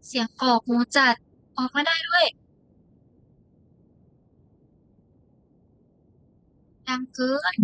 เสียงออกหูจัดออกมาได้ด้วยดังเกิน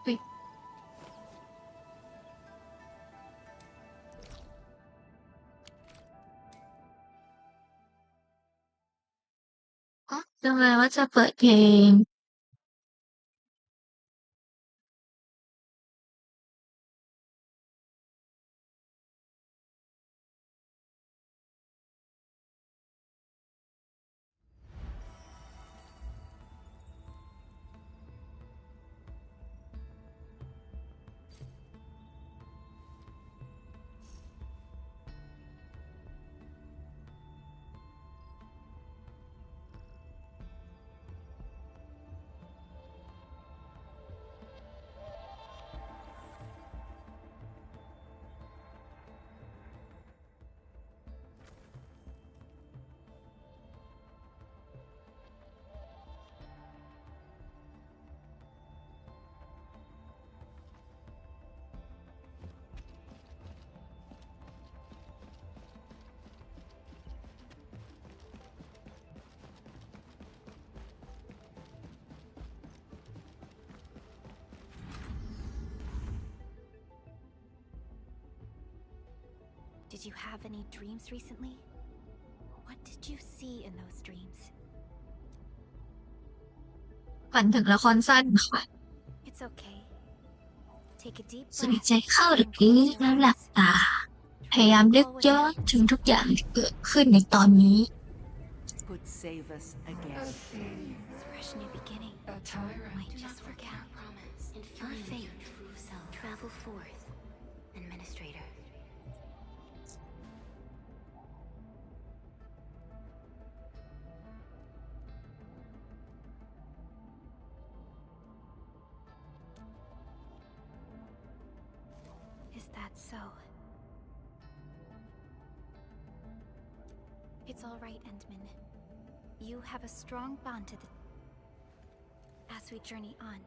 เฮ้ยอ๋อทำไมว่าจะเปิดเพลง Did you have any dreams recently? What did you see in those dreams? ฝันถึงละครสั้นค่ะ It's okay. Take a deep สูด breath ใจเข้า and ลึ close ก your ๆแล้วหลับ eyes. ตา พ Try ยายาม to นึก recall ย้อน what's ถึง happened ทุก so อย่าง far. ที่เกิดขึ้นในตอนนี้ Could save us again. Fresh new beginning. A tyrant. Might just forget our promise. And find faith. True self. Travel forth. Administrator. Is that so? It's all right, Endman. You have a strong bond to the... As we journey on,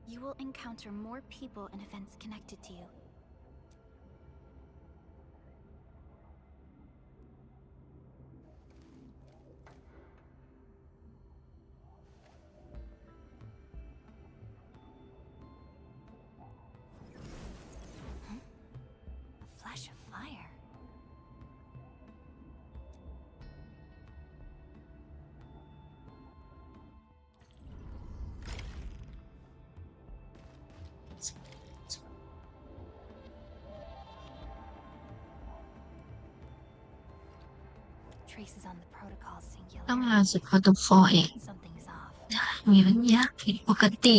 you will encounter more people and events connected to you. A flash of fire. Traces on the protocol ต้อง singular. มาสุดพอตัวฟอเอง Something is off. มีบางอย่างผิดปกติ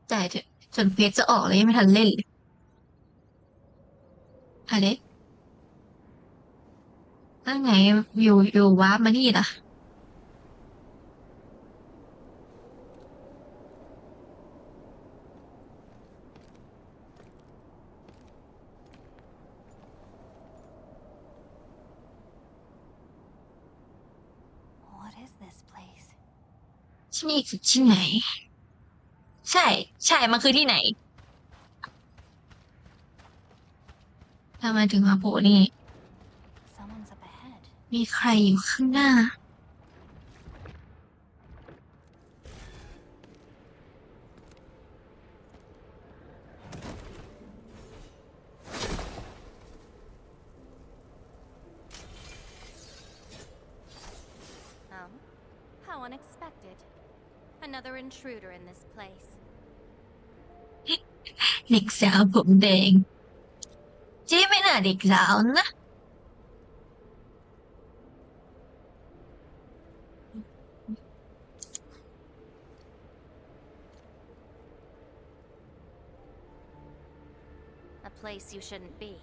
แต่เถอะจนเพจจะออกเลยยังไม่ทันเล่นเลยอะไรตั้งไงอยู่วาร์ปมานี่ล่ะ What is this place? ที่นี่คือที่ไหน ใช่ใช่มันคือที่ไหนทำไมถึงมาโผล่นี่ Someone's up ahead. มีใครอยู่ข้างหน้า expected. Another intruder in this place. เด็กสาวผมแดงเจ๊ไม่น่าเด็กสาวนะ A place you shouldn't be.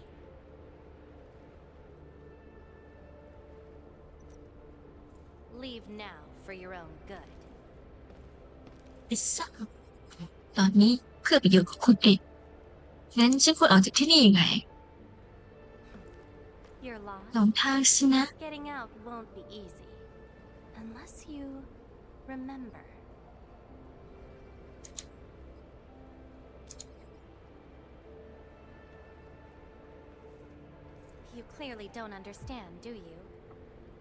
Leave now for your own good. ไอ้สัสตอนนี้เพื่อประโยชน์ของคุณเองงั้นฉันควรออกจากที่นี่ยังไง You're หลง lost. ทางสินะ Getting out won't be easy. Unless you remember. You clearly don't understand, do you?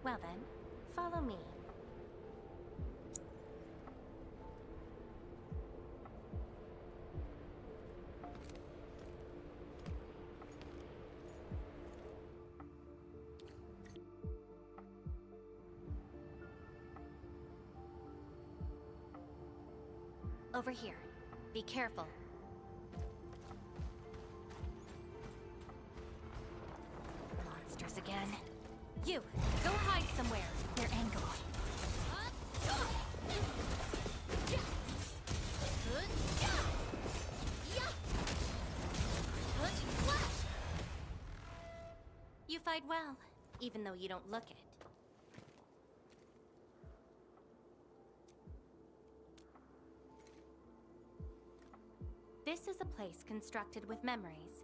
Well then, follow me. Over here. Be careful. Monsters again. You, go hide somewhere. They're angry. You fight well, even though you don't look it. This is a place constructed with memories.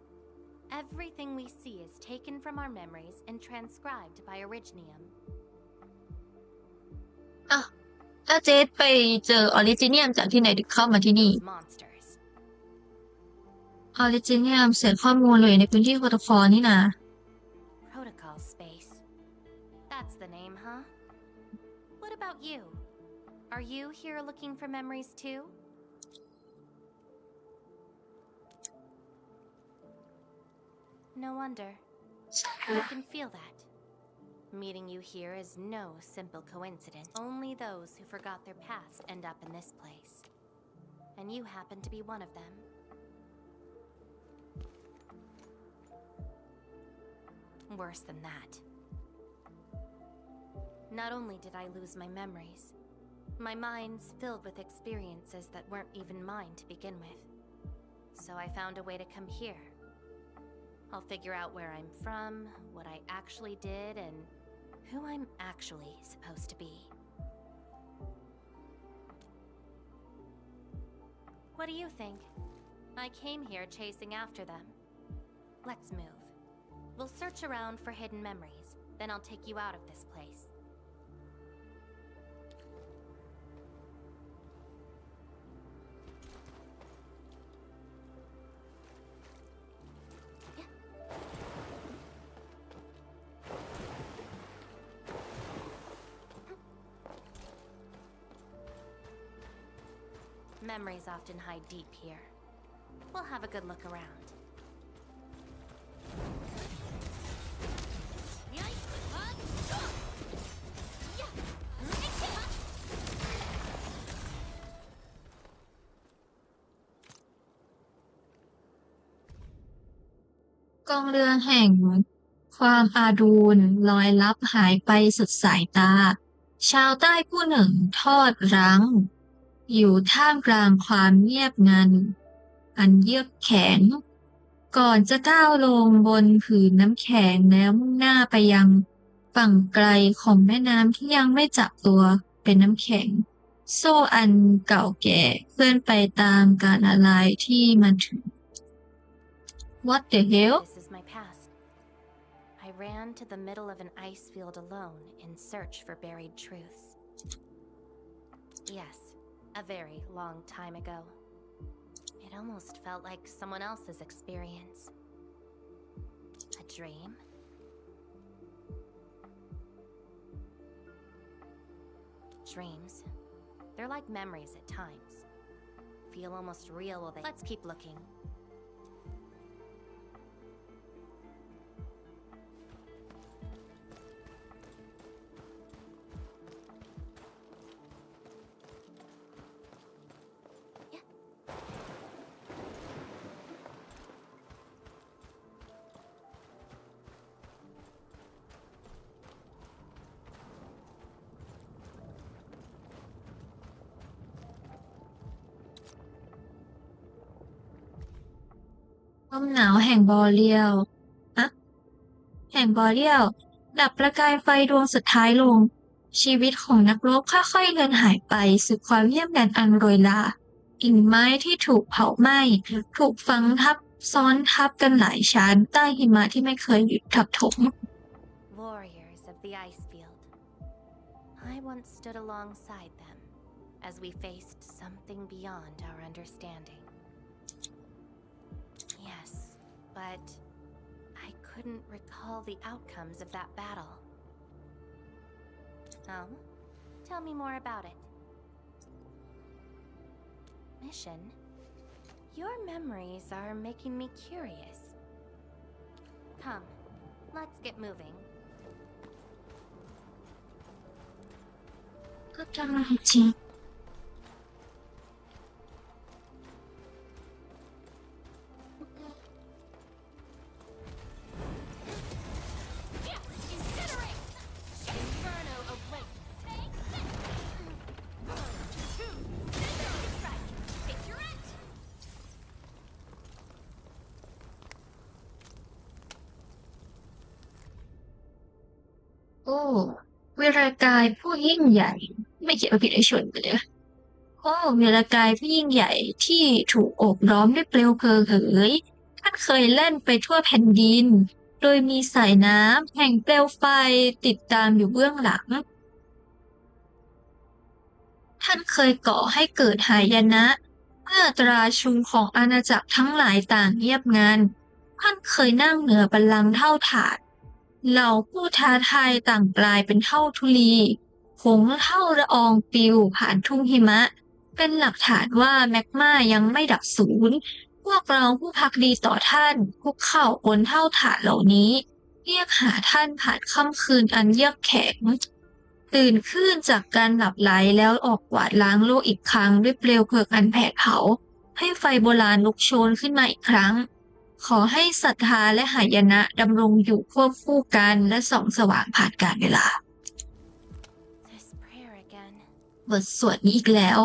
Everything we see is taken from our memories and transcribed by Originium. อ้าวถ้าเจ๊ไปเจอออริจิเนียมจากที่ไหนถึงเข้ามาที่นี่ Those monsters. ออริจิเนียมเสียข้อมูลเลยในพื้นที่โปรโตคอลนี่นะ Protocol space. That's the name, huh? What about you? Are you here looking for memories too? No wonder. I can feel that. Meeting you here is no simple coincidence. Only those who forgot their past end up in this place. And you happen to be one of them. Worse than that. Not only did I lose my memories, my mind's filled with experiences that weren't even mine to begin with. So I found a way to come here. I'll figure out where I'm from, what I actually did, and who I'm actually supposed to be. What do you think? I came here chasing after them. Let's move. We'll search around for hidden memories, then I'll take you out of this place. Memories often hide deep here. We'll have a good look around.กองเรือแห่งความอาดูลลอยลับหายไปสุดสายตา ชาวใต้ผู้หนึ่งทอดรั้ง อยู่ท่ามกลางความเงียบงัน อันเยือกแข็ง ก่อนจะก้าวลงบนผืนน้ำแข็งแล้วมุ่งหน้าไปยังฝั่งไกลของแม่น้ำที่ยังไม่จับตัวเป็นน้ำแข็ง โซ่อันเก่าแก่เคลื่อนไปตามกาลละลายที่มันถึง What the hell? This is my past. I ran to the middle of an ice field alone in search for buried truths. Yes, a very long time ago. It almost felt like someone else's experience. A dream? Dreams. They're like memories at times. Feel almost real while they... Let's keep looking. ลมหนาวแห่งบอเรียลอะแห่งบอเรียลดับประกายไฟดวงสุดท้ายลงชีวิตของนักรบค่อยๆเลือนหายไปสู่ความเงียบงันอันโรยลากิ่งไม้ที่ถูกเผาไหม้ถูกฝังทับซ้อนทับกันหลายชั้นใต้หิมะที่ไม่เคยหยุดทับถม Warriors of the Icefield. I once stood alongside them as we faced something beyond our understanding. Yes, but I couldn't recall the outcomes of that battle. Oh? Tell me more about it. Mission? Your memories are making me curious. Come, let's get moving. ก็จำได้จริง โอ้เวรากายผู้ยิ่งใหญ่ไม่เกี่ยวกับผิดไอชนไปเลยโอ้เวรากายผู้ยิ่งใหญ่ที่ถูกโอบล้อมด้วยเปลวเพลิงเอ๋ยท่านเคยแล่นไปทั่วแผ่นดินโดยมีสายน้ำแห่งเปลวไฟติดตามอยู่เบื้องหลังท่านเคยก่อให้เกิดหายนะเมื่อตราชูของอาณาจักรทั้งหลายต่างเงียบงันท่านเคยนั่งเหนือบัลลังก์เท่าฐานเหล่าผู้ท้าทายต่างกลายเป็นเท่าธุลีผงเท่าละอองปลิวผ่านทุ่งหิมะเป็นหลักฐานว่าแมกมายังไม่ดับสูญพวกเราผู้ภักดีต่อท่านคุกเข่าบนเท่าฐานเหล่านี้เรียกหาท่านผ่านค่ำคืนอันเยือกแข็งตื่นขึ้นจากการหลับไหลแล้วออกกวาดล้างโลกอีกครั้งด้วยเปลวเพลิงอันแผดเผาให้ไฟโบราณลุกโชนขึ้นมาอีกครั้ง ขอให้ศรัทธาและหายนะดำรงอยู่ควบคู่กันและส่องสว่างผ่านกาลเวลา This prayer again. บทสวดนี้อีกแล้ว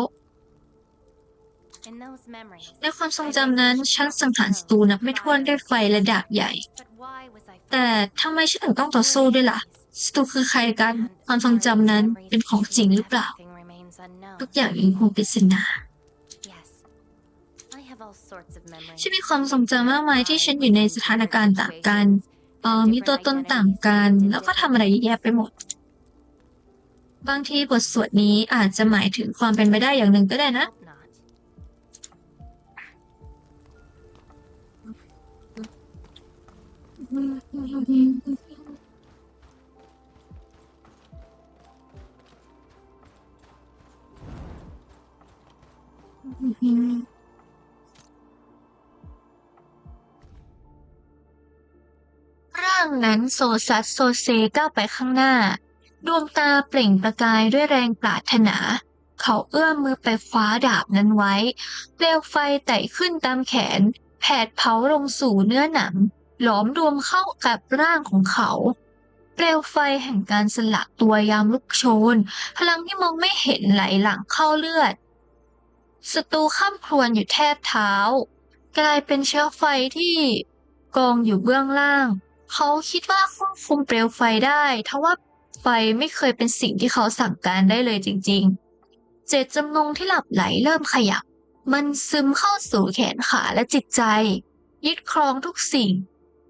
In those memories, ในความทรงจำนั้นฉันสังหารศัตรูนับไม่ถ้วนด้วยไฟและดาบใหญ่ but why was I แต่ทำไมฉันถึงต้องต่อสู้ด้วยล่ะศัตรูคือใครกัน ความทรงจำนั้นเป็นของจริงหรือเปล่า Everything remains unknown. ทุกอย่างยังคงปริศนา Yes, I have all sorts of memories. ฉันมีความทรงจำมากมายที่ฉันอยู่ในสถานการณ์ต่างกันมีตัวตนต่างกัน แล้วก็ทำอะไรแย่ไปหมด บางทีบทสวดนี้อาจจะหมายถึงความเป็นไปได้อย่างหนึ่งก็ได้นะ Hope not. ร่างนั้นโซซัสโซเซก้าวไปข้างหน้าดวงตาเปล่งประกายด้วยแรงปรารถนา เขาเอื้อมมือไปคว้าดาบนั้นไว้เปลวไฟไต่ขึ้นตามแขนแผดเผาลงสู่เนื้อหนังหลอมรวมเข้ากับร่างของเขา เปลวไฟแห่งการสลักตัวยามลุกโชนพลังที่มองไม่เห็นไหลหลั่งเข้าเลือดศัตรูข้ามครวญอยู่แทบเท้ากลายเป็นเชื้อไฟที่กองอยู่เบื้องล่าง เขาคิดว่าควบคุมเปลวไฟได้ทว่าไฟไม่เคยเป็นสิ่งที่เขาสั่งการได้เลยจริงๆ เจตจำนงที่หลับไหลเริ่มขยับ มันซึมเข้าสู่แขนขาและจิตใจ ยึดครองทุกสิ่ง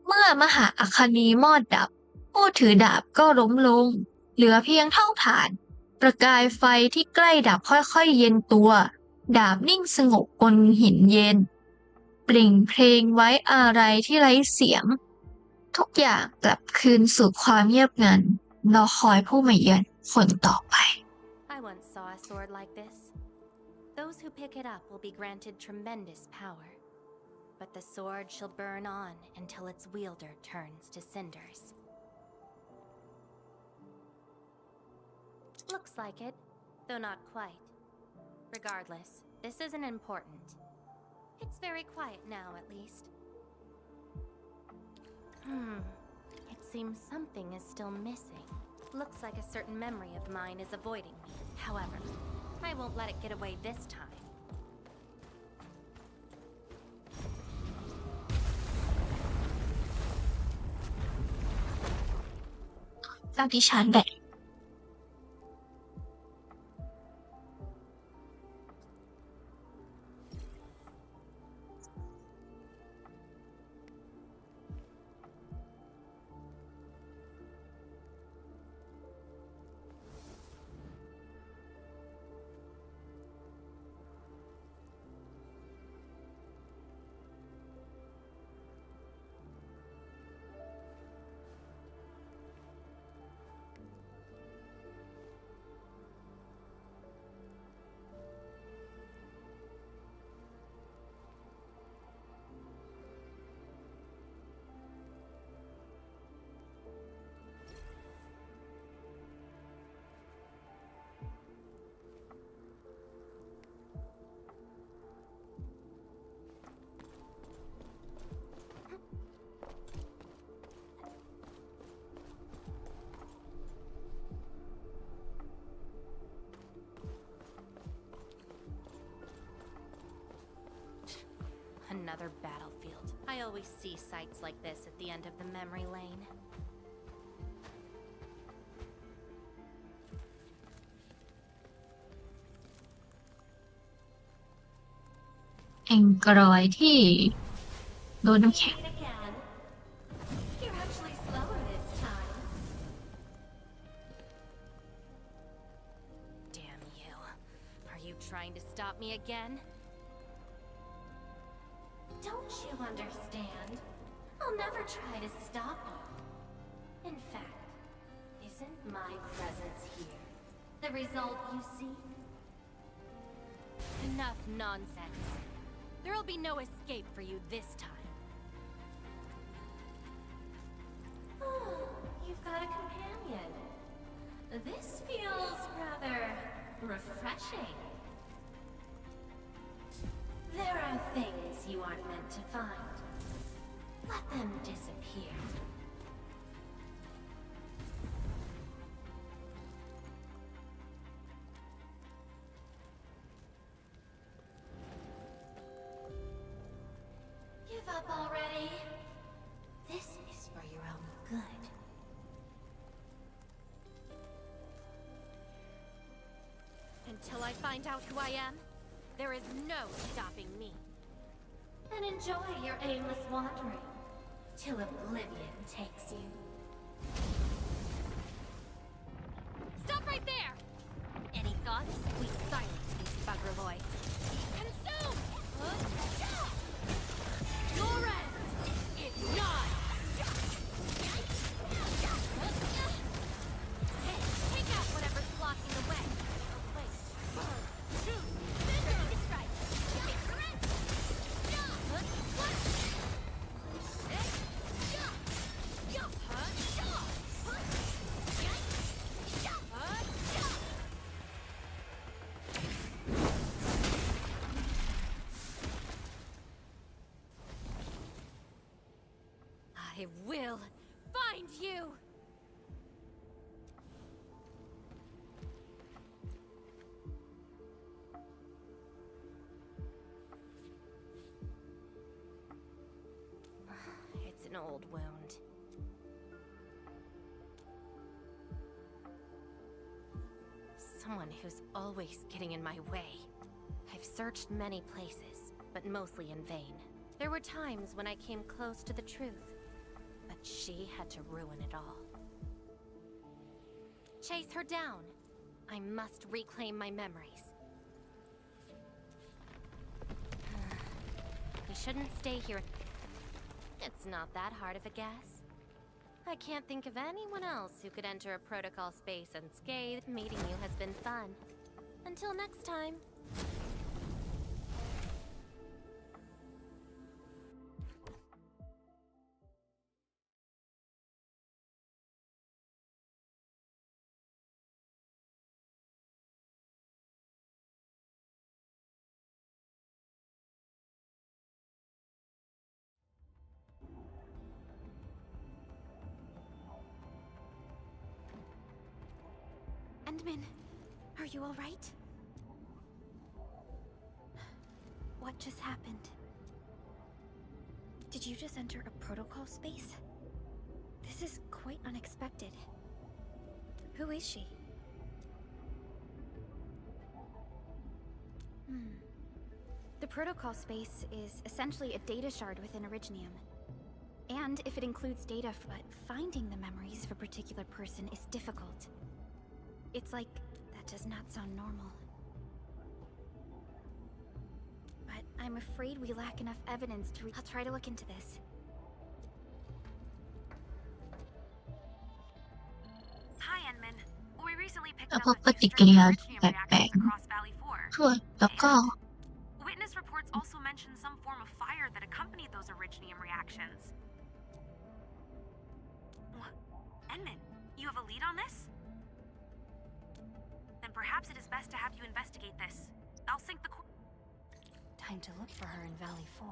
เมื่อมหาอัคนีมอดดับ ผู้ถือดาบก็ล้มลง เหลือเพียงเท่าฐาน ประกายไฟที่ใกล้ดับค่อยๆเย็นตัว ดาบนิ่งสงบบนหินเย็น ปริ่งเพลงไว้อะไรที่ไร้เสียง ทุกอย่างกลับคืนสู่ความเงียบงันรอคอยผู้มาเยือนคนต่อไป I once saw a sword like this. Those who pick it up will be granted tremendous power, but the sword shall burn on until its wielder turns to cinders. Looks like it, though not quite. Regardless, this isn't important. It's very quiet now, at least. It seems something is still missing. Looks like a certain memory of mine is avoiding me. However, I won't let it get away this time. ตั้งที่ชาร์จแบต Another battlefield. I always see sights like this at the end of the memory lane. แองกรอยที่โดนน้ำแข็ง Again. You're actually slower this time. Damn you. Are you trying to stop me again? Don't you understand? I'll never try to stop you. In fact, isn't my presence here the result you seek? Enough nonsense. There'll be no escape for you this time. Oh, you've got a companion. This feels rather refreshing. There are things you aren't meant to find. Let them disappear. Give up already. This is for your own good. Until I find out who I am, there is no stopping me. And enjoy your aimless wandering, till oblivion takes you. Stop right there! Any thoughts? We silence these buggerboys. Consume! Your end is nigh! Take out whatever's blocking the way. Wait. Burn. Shoot. Strike. I will find you! It's an old wound. Someone who's always getting in my way. I've searched many places, but mostly in vain. There were times when I came close to the truth, but she had to ruin it all. Chase her down. I must reclaim my memories. We shouldn't stay here. It's not that hard of a guess. I can't think of anyone else who could enter a protocol space unscathed. Meeting you has been fun. Until next time. Endman, are you all right? What just happened? Did you just enter a protocol space? This is quite unexpected. Who is she? The protocol space is essentially a data shard within Originium. And if it includes data, but finding the memories of a particular person is difficult. It's like, that does not sound normal. But I'm afraid we lack enough evidence to I'll try to look into this. Hi, Enman. We recently picked แล้ว up พบ a ป few ฏิกิริ strange ยา Originium แปล reactions ก across Valley 4. ๆทั่วแล้วก็ Witness reports also mention some form of fire that accompanied those Originium reactions. Enman, you have a lead on this? Then perhaps it is best to have you investigate this. I'll sync the Time to look for her in Valley 4.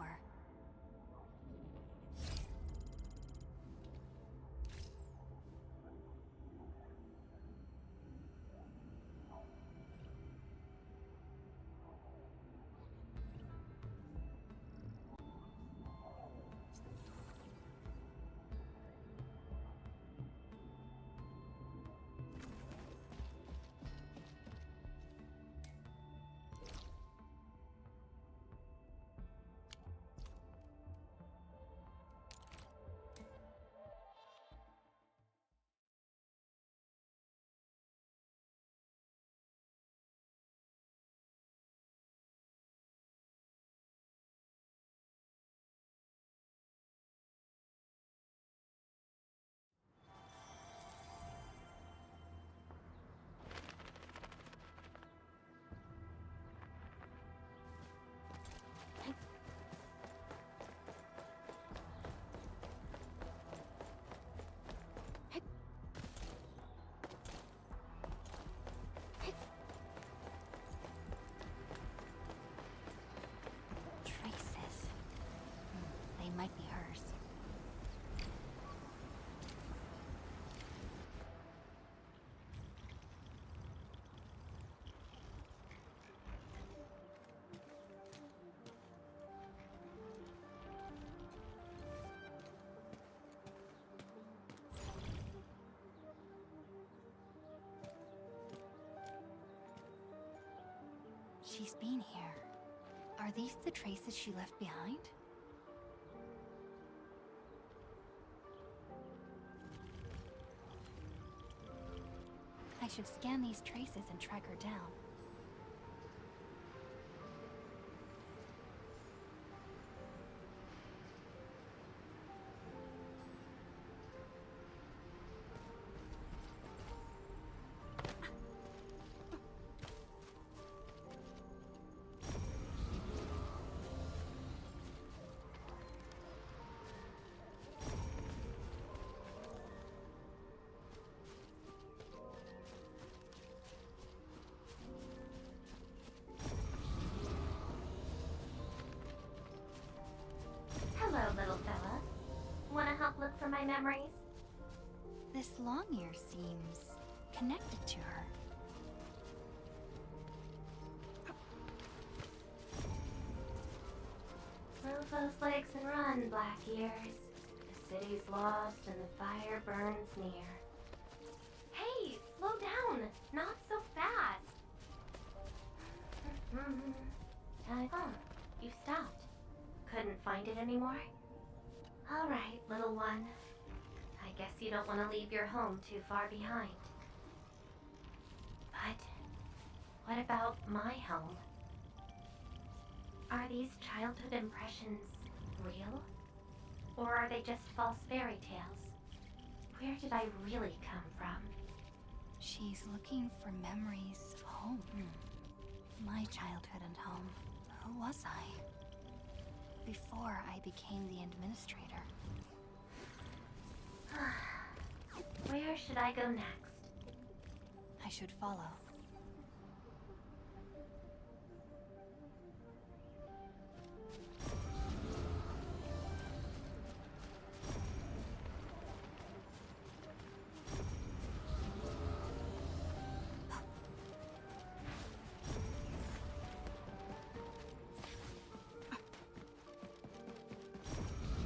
Traces. They might be hers. She's been here. Are these the traces she left behind? I should scan these traces and track her down. Hello, little fella. Wanna help look for my memories? This long ear seems connected to her. Move those legs and run, black ears. The city's lost and the fire burns near. Hey, slow down! Not so fast! Oh, you stopped. Couldn't find it anymore? Alright, little one. I guess you don't want to leave your home too far behind. But what about my home? Are these childhood impressions real? Or are they just false fairy tales? Where did I really come from? She's looking for memories of home. My childhood and home. Who was I? Before I became the administrator. Where should I go next? I should follow.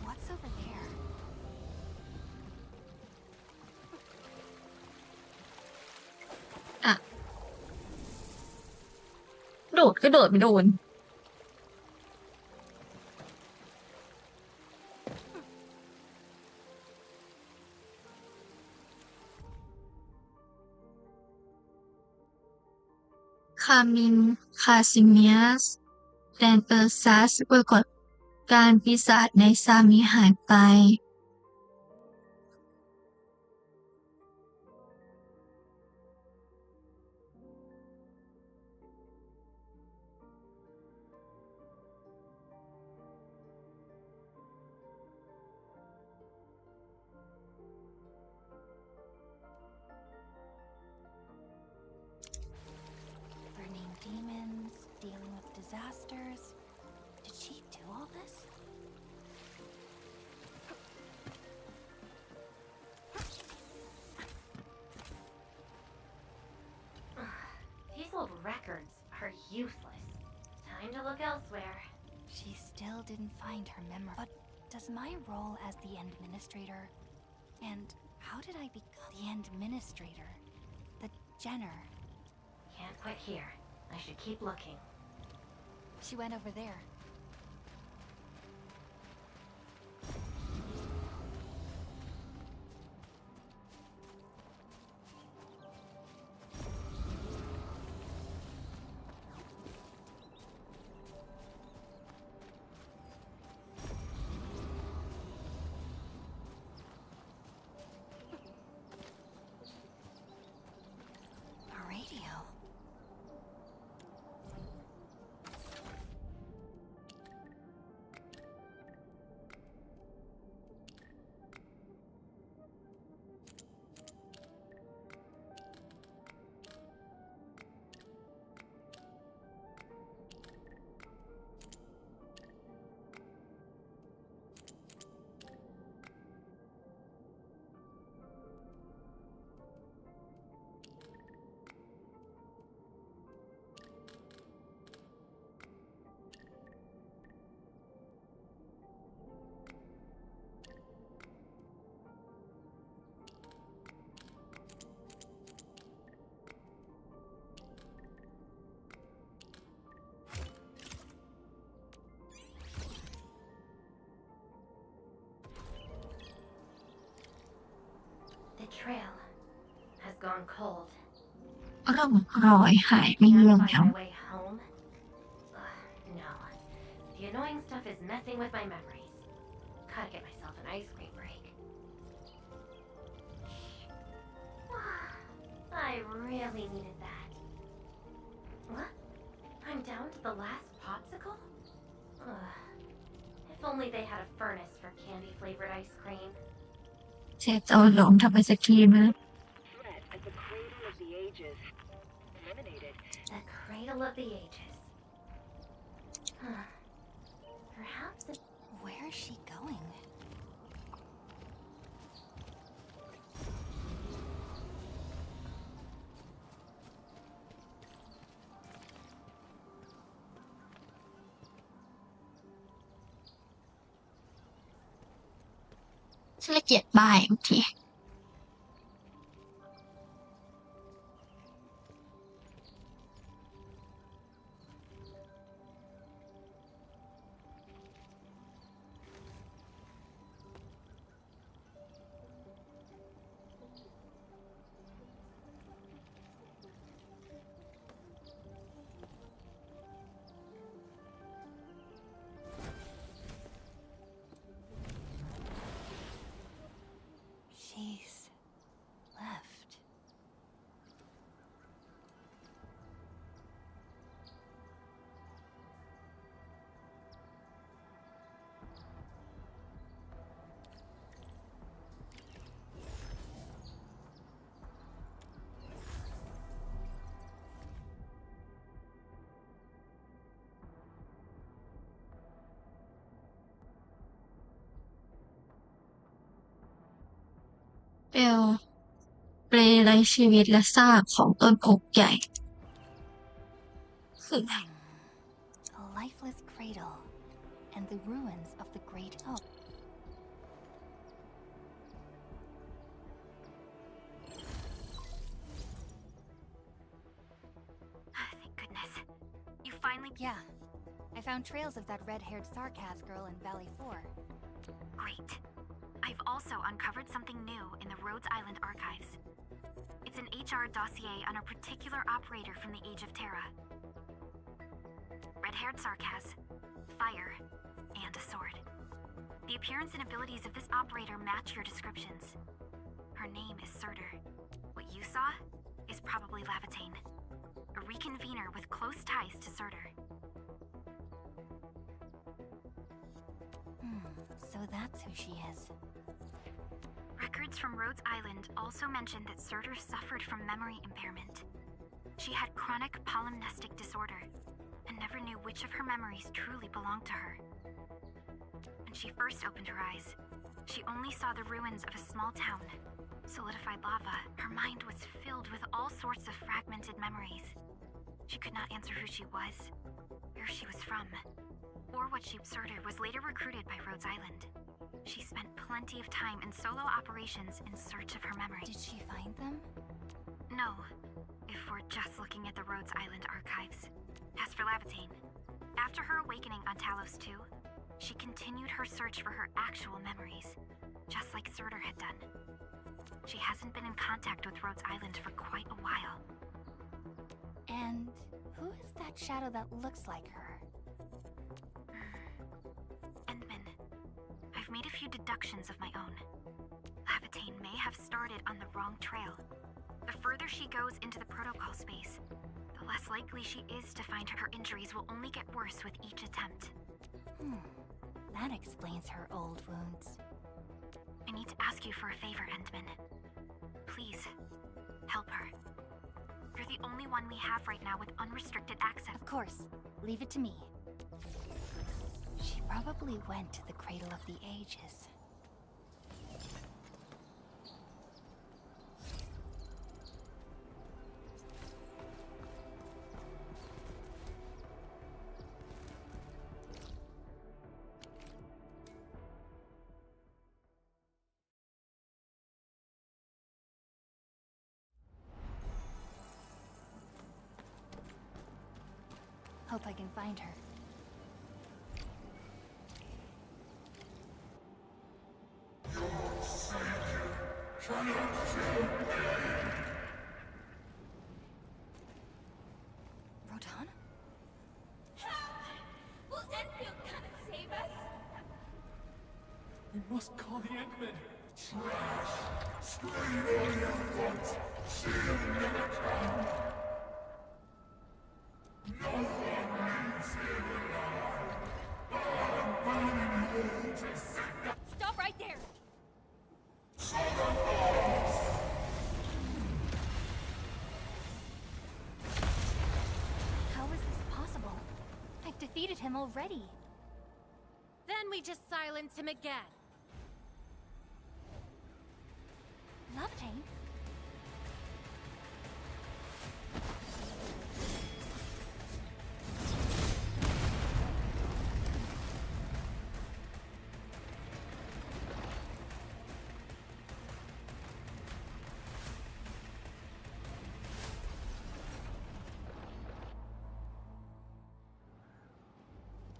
What's over there? ก็โดดไม่โดนคามินคาซิเมียสแดนเปอร์ซัสปรากฏการณ์ปีศาจในซามิหายไป Burning demons, dealing with disasters. Did she do all this? These old records are useless. Time to look elsewhere. She still didn't find her memory. But does my role as the administrator, and how did I become the administrator? The Jenner. Can't quite hear. I should keep looking. She went over there. A radio. The trail has gone cold. ร่องรอยหายไป Can't เรื่อง find แล้ว my way home. No. The annoying stuff is messing with my memories. Gotta get myself an ice cream break. I really needed that. What? I'm down to the last popsicle? If only they had a furnace for candy-flavored ice cream. เจ๊จะเอาหลงทำไอศครีมนะ Threat at the cradle of the ages. Eliminated. The cradle of the ages. Perhaps it... Where is she going? ฉันละเกียดป้ายบางที She's left.เปลเปลไร้ชีวิตและซากของต้นโอ๊กใหญ่คืออะไร A lifeless cradle and the ruins of the great oak. Thank goodness. You Yeah. I found trails of that red-haired Sarkaz girl in Valley 4. Great. I've also uncovered something new in the Rhodes Island archives. It's an HR dossier on a particular operator from the Age of Terra. Red-haired Sarkaz, fire, and a sword. The appearance and abilities of this operator match your descriptions. Her name is Surtur. What you saw is probably Lavatane, a reconvener with close ties to Surtur. So that's who she is. Records from Rhodes Island also mention that Surtur suffered from memory impairment. She had chronic polymnestic disorder and never knew which of her memories truly belonged to her. When she first opened her eyes, she only saw the ruins of a small town. Solidified lava, her mind was filled with all sorts of fragmented memories. She could not answer who she was, where she was from, or what she Surtur was later recruited by Rhodes Island. She spent plenty of time in solo operations in search of her memory. Did she find them? No, if we're just looking at the Rhodes Island archives. As for Lavatane, after her awakening on Talos 2, she continued her search for her actual memories, just like Surtur had done. She hasn't been in contact with Rhodes Island for quite a while. And who is that shadow that looks like her? Endman, I've made a few deductions of my own. Lavatane may have started on the wrong trail. The further she goes into the protocol space, the less likely she is to find her injuries will only get worse with each attempt. That explains her old wounds. I need to ask you for a favor, Endman. Please, help her. You're the only one we have right now with unrestricted access. Of course. Leave it to me. She probably went to the Cradle of the Ages. Hope I can find her. Rodan? Will Endfield come and save us? We must call the Endmen. Stop right there! How is this possible? I've defeated him already. Then we just silence him again. Lavatane?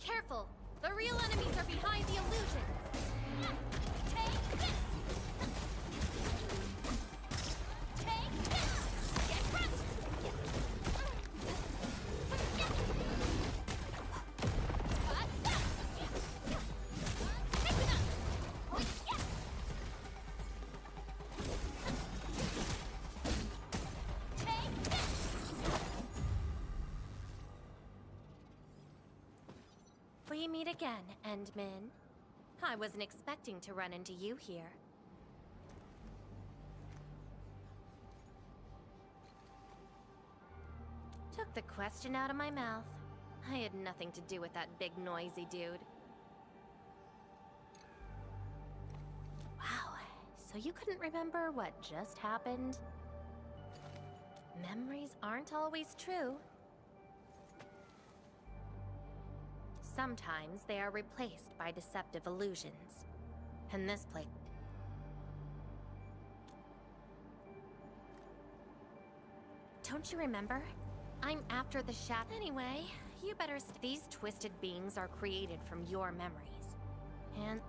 Careful! The real enemies are behind the illusions! Take this! Take this! Get crushed! We meet again, Endman. I wasn't expecting to run into you here. Took the question out of my mouth. I had nothing to do with that big noisy dude. Wow, so you couldn't remember what just happened? Memories aren't always true. Sometimes they are replaced by deceptive illusions. And this place... Don't you remember? I'm after the shadow. Anyway, You better. These twisted beings are created from your memories. And.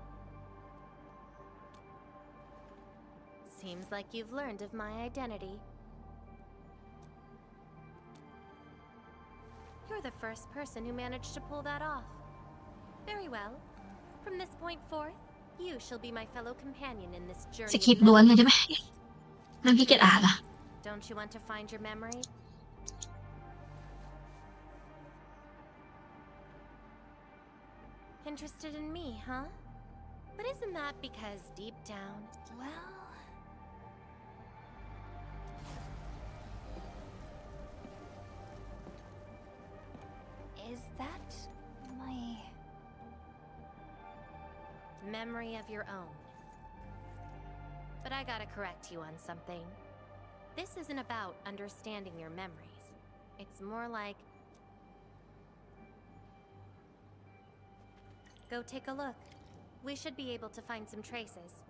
Seems like you've learned of my identity. You're the first person who managed to pull that off. Very well. From this point forth, you shall be my fellow companion in this ส journey. คริปต์ล้วนเลยใช่ไหมนั่นพี่เกดอ่านละ Don't you want to find your memory? Interested in me, huh? But isn't that because deep down, Well, is that my memory of your own? But I gotta correct you on something. This isn't about understanding your memories. It's more like... Go take a look. We should be able to find some traces.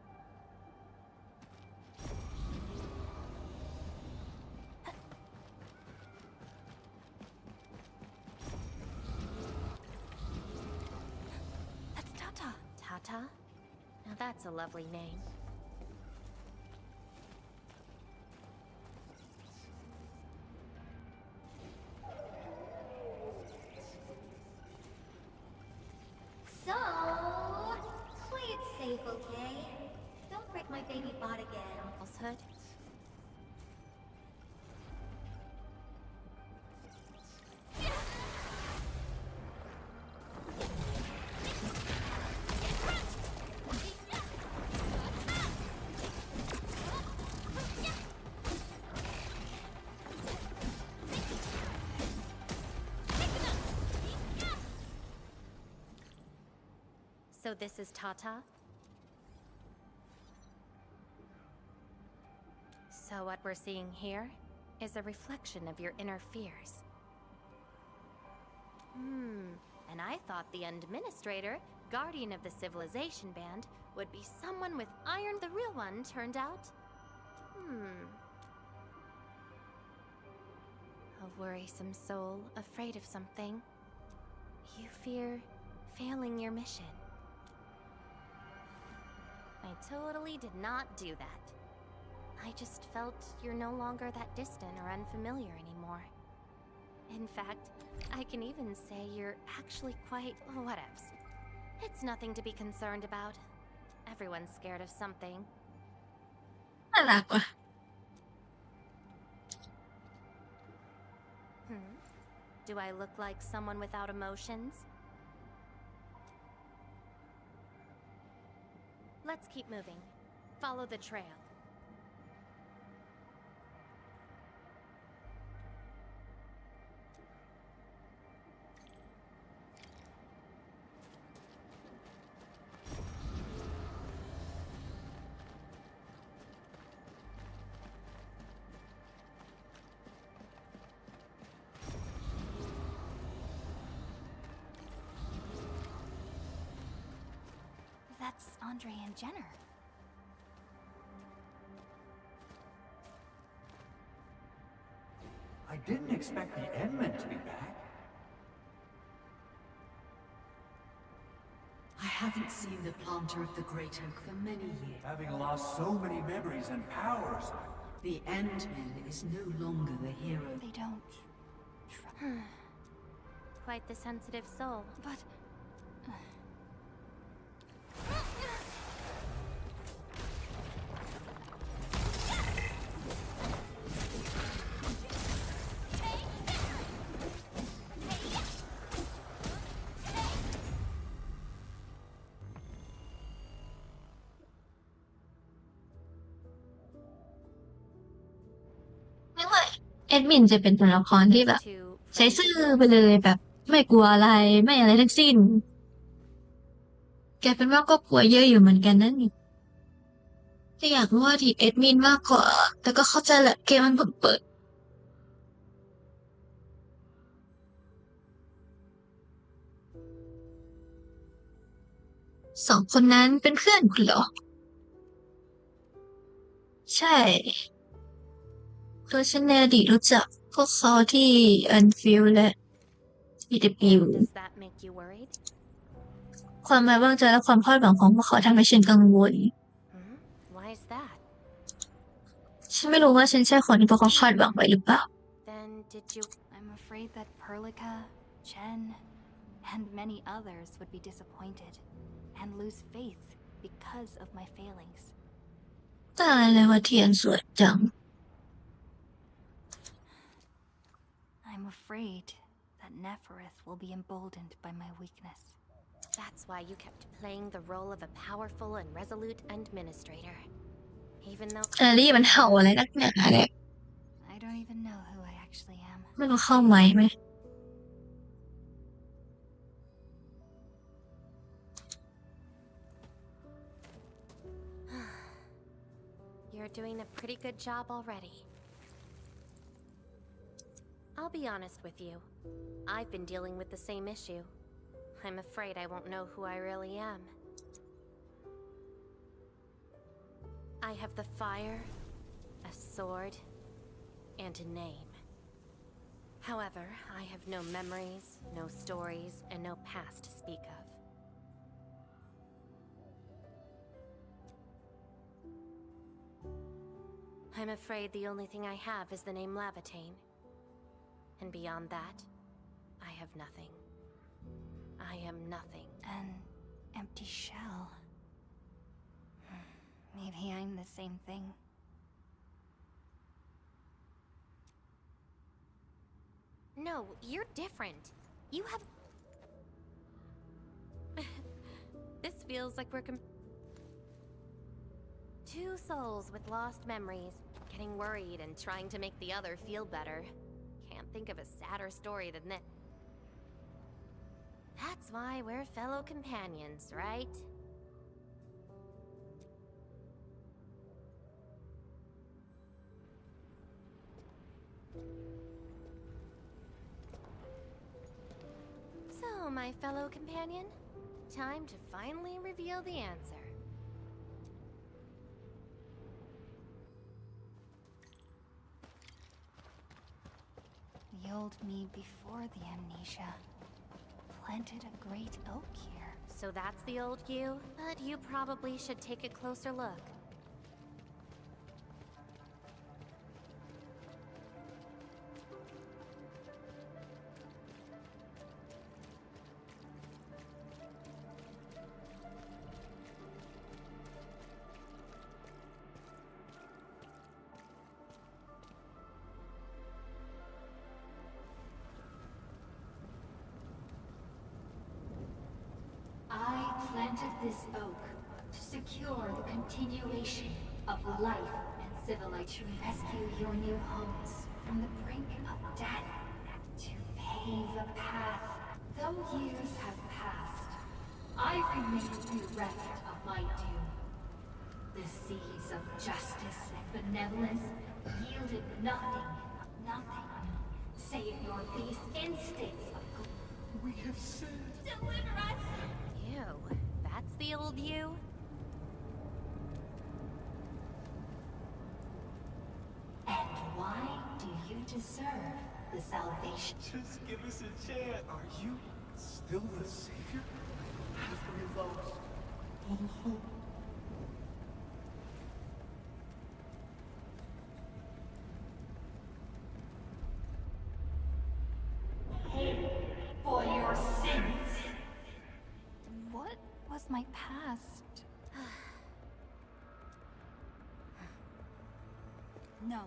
that's Tata? Tata? Now that's a lovely name. So, play it safe, okay? Don't break my baby bot again. Falsehood? So this is Tata? So what we're seeing here is a reflection of your inner fears. And I thought the administrator, guardian of the civilization band, would be someone with iron. The real one turned out... A worrisome soul, afraid of something. You fear failing your mission. I totally did not do that. I just felt you're no longer that distant or unfamiliar anymore. In fact, I can even say you're actually quite whatevs. It's nothing to be concerned about. Everyone's scared of something. น่ารักว่ะ Do I look like someone without emotions? Let's keep moving. Follow the trail. That's Andre and Jenner. I didn't expect the Endmen to be back. I haven't seen the planter of the Great Oak for many years. Having lost so many memories and powers, The Endman is no longer the hero. They don't. Quite the sensitive soul. Butนึกว่าแอดมินจะเป็นตัวละครที่แบบ Two ใช้ซื่อไปเลยแบบไม่กลัวอะไรไม่อะไรทั้งสิ้น แกเป็นว่าก็กลัวเยอะอยู่เหมือนกันนั่นนี่จะอยากรู้ว่าทีแอดมินมากกว่า แต่ก็เข้าใจแหละเกมมันเพิ่งเปิด สองคนนั้นเป็นเพื่อนคุณเหรอ ใช่เพราะฉันในอดีตรู้จักพวกเขาที่ Endfield และ PW And does that make you worried? ความไว้วางใจและความคาดหวังของพวกเขาทำให้ฉันกังวล Hmm? Why is that? ฉันไม่รู้ว่าฉันใช่คนที่พวกเขาคาดหวังไว้หรือเปล่า Then did you... I'm afraid that Perlica, Chen, and many others would be disappointed and lose faith because of my failings. ตายเลยว่าเทียนสวยจัง I'm afraid that Nefereth will be emboldened by my weakness. That's why you kept playing the role of a powerful and resolute administrator. Even though... แอลลี่มันเห่าอะไรนักหนาเนี่ย I don't even know who I actually am. ไม่รู้เข้าไหมไหม You're doing a pretty good job already. I'll be honest with you. I've been dealing with the same issue. I'm afraid I won't know who I really am. I have the fire, a sword, and a name. However, I have no memories, no stories, and no past to speak of. I'm afraid the only thing I have is the name Lavatane. And beyond that, I have nothing. I am nothing. An empty shell. Maybe I'm the same thing. No, you're different. You have... This feels like we're two souls with lost memories, getting worried and trying to make the other feel better. Can't think of a sadder story than this. That's why we're fellow companions, right? So, my fellow companion, time to finally reveal the answer. The old me before the amnesia planted a great oak here. So that's the old you? But you probably should take a closer look. I planted this oak to secure the continuation of life and civilization, to rescue your new homes from the brink of death, to pave a path. Though years have passed, I remain bereft of my doom. The seeds of justice and benevolence yielded nothing, save your base instincts of good. We have sinned. Deliver us! Ew, that's the old you? And why do you deserve the salvation? Just give us a chance. Are you still the savior? After we lost all hope. Pay for your sins. What was my past? No.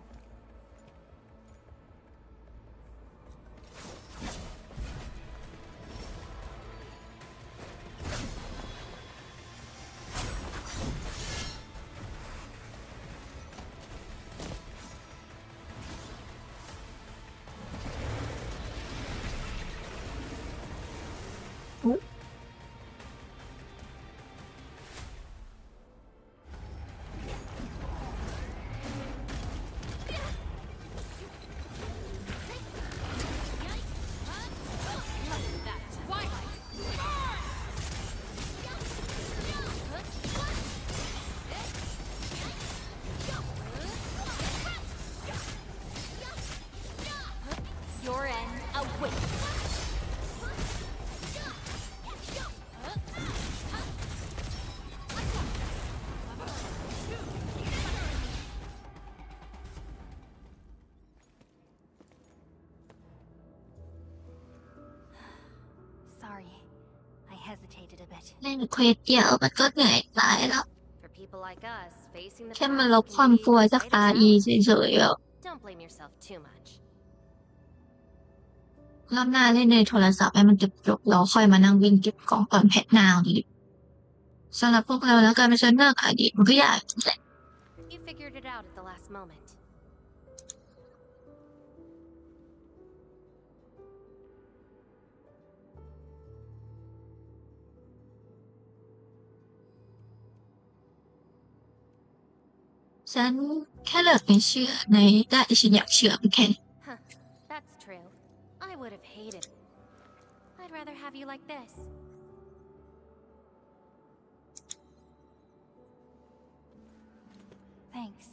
hesitated a bit. เล่นเควสเดียวมันก็เหนื่อยตายแล้ว For people like us, facing the แค่มา past ลบ can ความ be กลัวจาก quite a RE challenge. เฉยๆแบบ Don't blame yourself too much. รอบหน้าเล่นในโทรศัพท์ให้มันจบๆแล้วค่อยมานั่งวิ่งเก็บกล่องตอนแพทนาวดีสำหรับพวกเราแล้วการเป็นเซนเนอร์อดีตมันก็ยากจริงแหละ You figured it out at the last moment. ฉันแค่เลิกไม่เชื่อในด้านที่ฉันอยากเชื่อแค่นี้ Huh, that's true. I would have hated it. I'd rather have you like this. Thanks.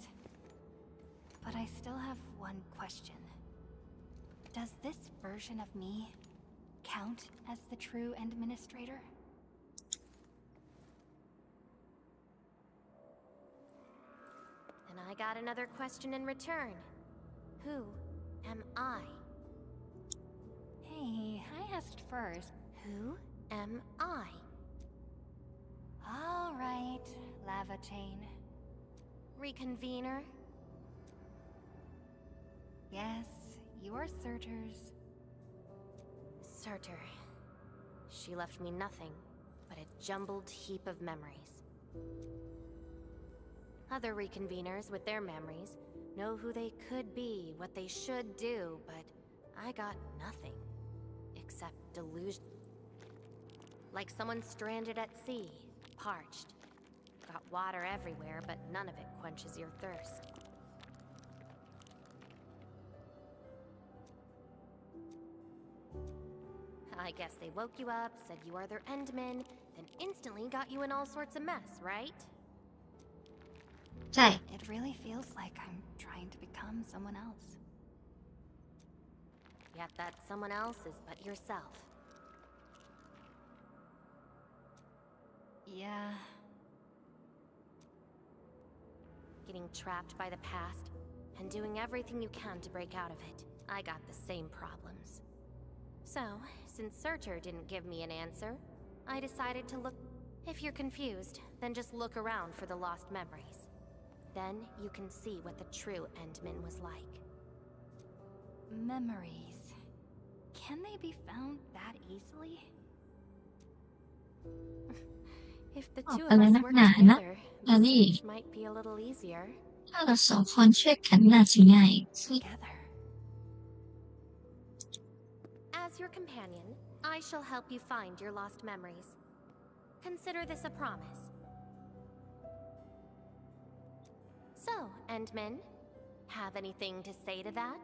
But I still have one question. Does this version of me count as the true administrator? And I got another question in return. Who am I? Hey, I asked first. Who am I? All right, Lava Chain. Reconvener? Yes, you're Surtur's. Surtur. She left me nothing but a jumbled heap of memories. Other reconveners with their memories know who they could be, what they should do, but I got nothing except delusion. Like someone stranded at sea, parched. Got water everywhere, but none of it quenches your thirst. I guess they woke you up, said you are their endman, then instantly got you in all sorts of mess, right? ใช่ It really feels like I'm trying to become someone else. Yet that someone else is but yourself. Yeah. Getting trapped by the past and doing everything you can to break out of it. I got the same problems. So, since Surtur didn't give me an answer, I decided to look. If you're confused, then just look around for the lost memories. Then you can see what the true Endman was like. Memories. Can they be found that easily? If the บอก two ไป of เลย us นัก work หนานะ together, อัน the นี้ search might be a little easier. ถ้าเราสองคนช่วยกันน่าจะง่ายขึ้น Together. As your companion, I shall help you find your lost memories. Consider this a promise. So, Endman, have anything to say to that?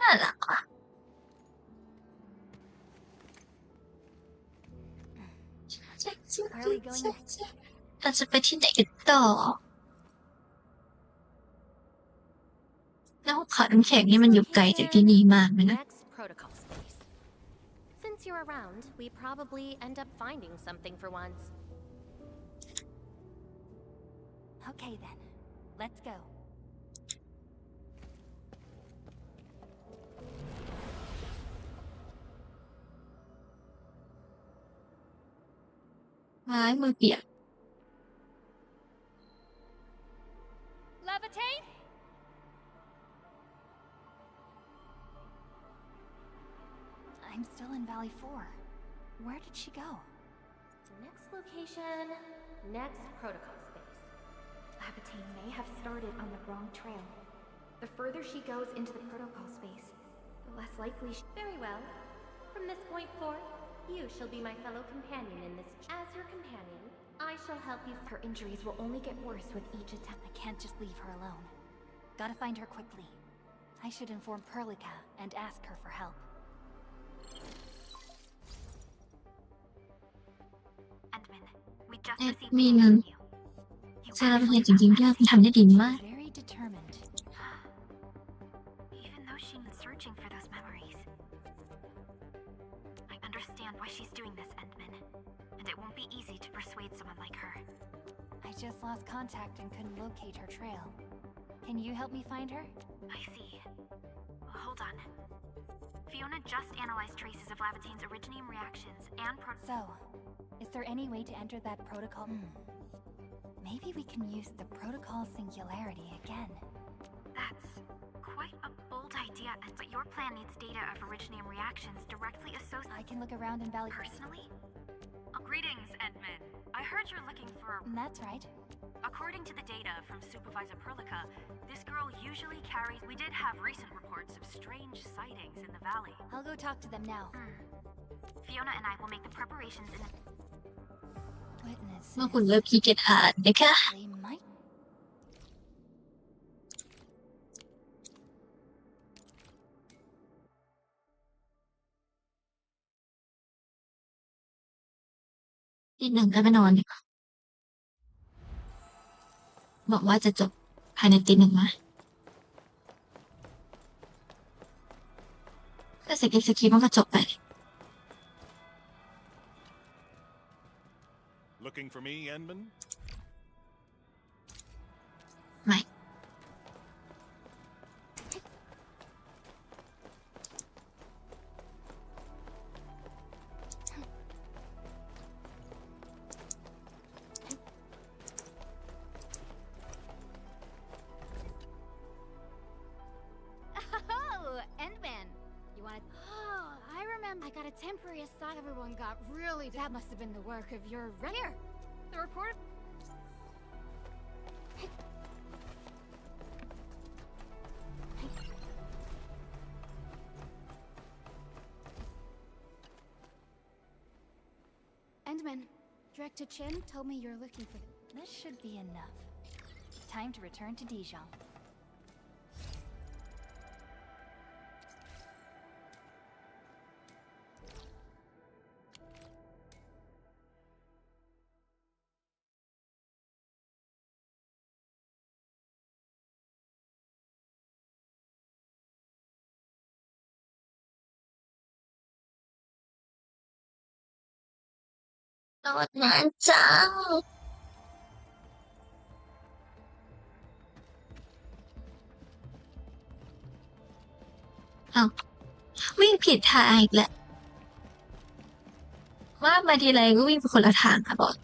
น่ารักว่ะเราจะไปที่ไหนกันต่อแล้วขอน้ำแข็งนี่มันอยู่ไกลจากที่นี่มากเลยนะ Next protocol space. Since you're around, we probably end up finding something for once. Okay then. Let's go. ไม้มือเปียก Levitate? I'm still in Valley 4. Where did she go? Next location, next protocol space. Levitate may have started on the wrong trail. The further she goes into the protocol space, the less likely she... Very well. From this point forth, you shall be my fellow companion in this. As your companion, I shall help you. Her injuries will only get worse with each attempt. I can't just leave her alone. Gotta find her quickly. I should inform Perlica and ask her for help. Endman, we just แอด received มิน news from you. You เซราเพ actually จริงๆที่เราทำได้ดีมาก Very determined. Even though she's been searching for those memories. I understand why she's doing this, Endman. And it won't be easy to persuade someone like her. I just lost contact and couldn't locate her trail. Can you help me find her? I see. Hold on. Fiona just analyzed traces of Lavatane's originium reactions and So, is there any way to enter that protocol? Maybe we can use the protocol singularity again. That's quite a bold idea, but your plan needs data of originium reactions directly associated. I can look around and validate. Personally? Greetings, Endman. I heard you're looking for. That's right. According to the data from Supervisor Perlica, this girl usually carries. We did have recent reports of strange sightings in the valley. I'll go talk to them now. Fiona and I will make the preparations in the. เมื่อคุณเริ่มขี้เกียจอ่านนะคะ They might. ตีหนึ่งก็ไปนอนดีกว่าบอกว่าจะจบภายในตีหนึ่งนะถ้าเสร็จสคริปต์มันก็จบไป Looking for me, Endman? ไม่ Oh, Endman. You want to? Oh, I remember. I got a temporary aside. Everyone got really. That must have been the work of your. Here, the report. Endman, Director Chen told me you're looking for. This should be enough. Time to return to Dijon. นอนนานจังเอาวิ่งผิดทางอีกแล้วว่ามาทีไรก็วิ่งไปคนละทางค่ะบอส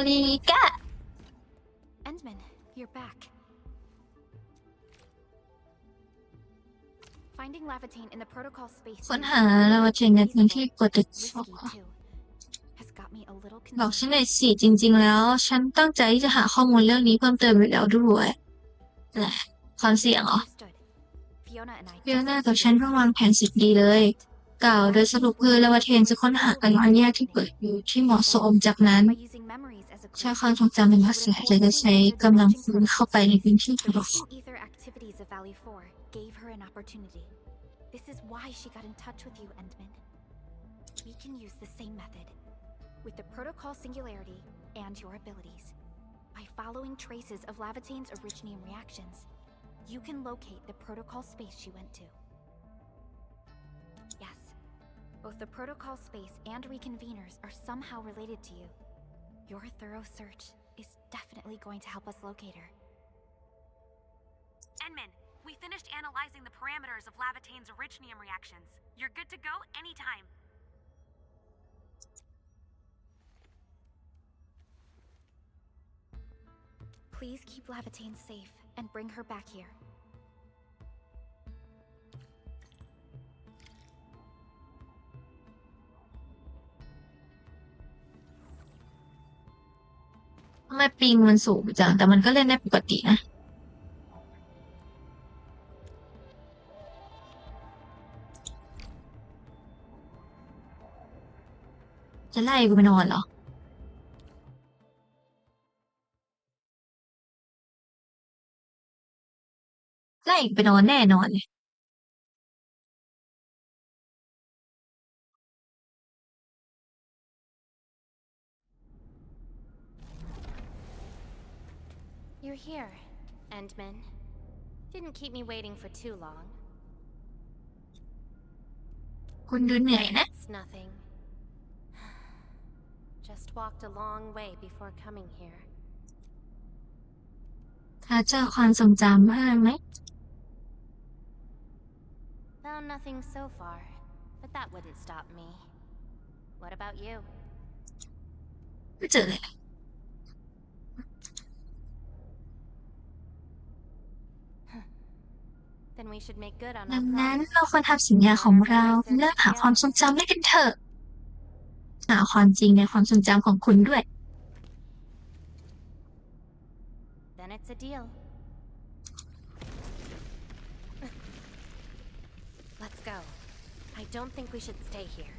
ริกะ Endman, you're back. Finding Lavatane in the protocol space ค้นหาเราเจอในพื้นที่กดติด risky too. Has got me a little บอกฉัน concerned. หน่อยสิจริงๆแล้วฉันตั้งใจที่จะหาข้อมูลเรื่องนี้เพิ่มเติมอยู่แล้วด้วยแต่ความเสี่ยงเหรอ Understood. Fiona and I เบียนากับฉันเพิ่งวางแผนสุดดีเลย กล่าวโดยสรุปคือลาวาเทนจะค้นหากันวันแยกที่เปิดอยู่ที่เหมาะสมจากนั้น by using memories as a ใช้ clue. ความทรงจำเป็นภาษาและจะใช้กำลังฟื้นเข้าไปในพื้นที่ทุก Recent ether activities of Valley 4 gave her an opportunity. This is why she got in touch with you, Endman. We can use the same method, with the protocol singularity and your abilities. By following traces of Lavatane's originium reactions, you can locate the protocol space she went to. Yes, both the protocol space and reconveners are somehow related to you. Your thorough search is definitely going to help us locate her. Endman, we finished analyzing the parameters of Lavatane's originium reactions. You're good to go anytime. Please keep Lavatane safe and bring her back here. ทำไมปิงมันสูงจังแต่มันก็เล่นได้ปกตินะจะไล่กูไปนอนเหรอไล่กูไปนอนแน่นอนเลยYou're here, Endman. Didn't keep me waiting for too long. คุณดูเหนื่อยนะ It's nothing. Just walked a long way before coming here. ถ้าเจอความทรงจำบ้างไหม Found nothing so far, but that wouldn't stop me. What about you? ไม่เจอเลย Then we should make good on ดั our งนั้น promise. เราควรทำสัญญาของเราเริ่มหาความทรงจำด้วยกันเถอะหาความจริงในความทรงจำของคุณด้วย Then it's a deal. Let's go. I don't think we should stay here.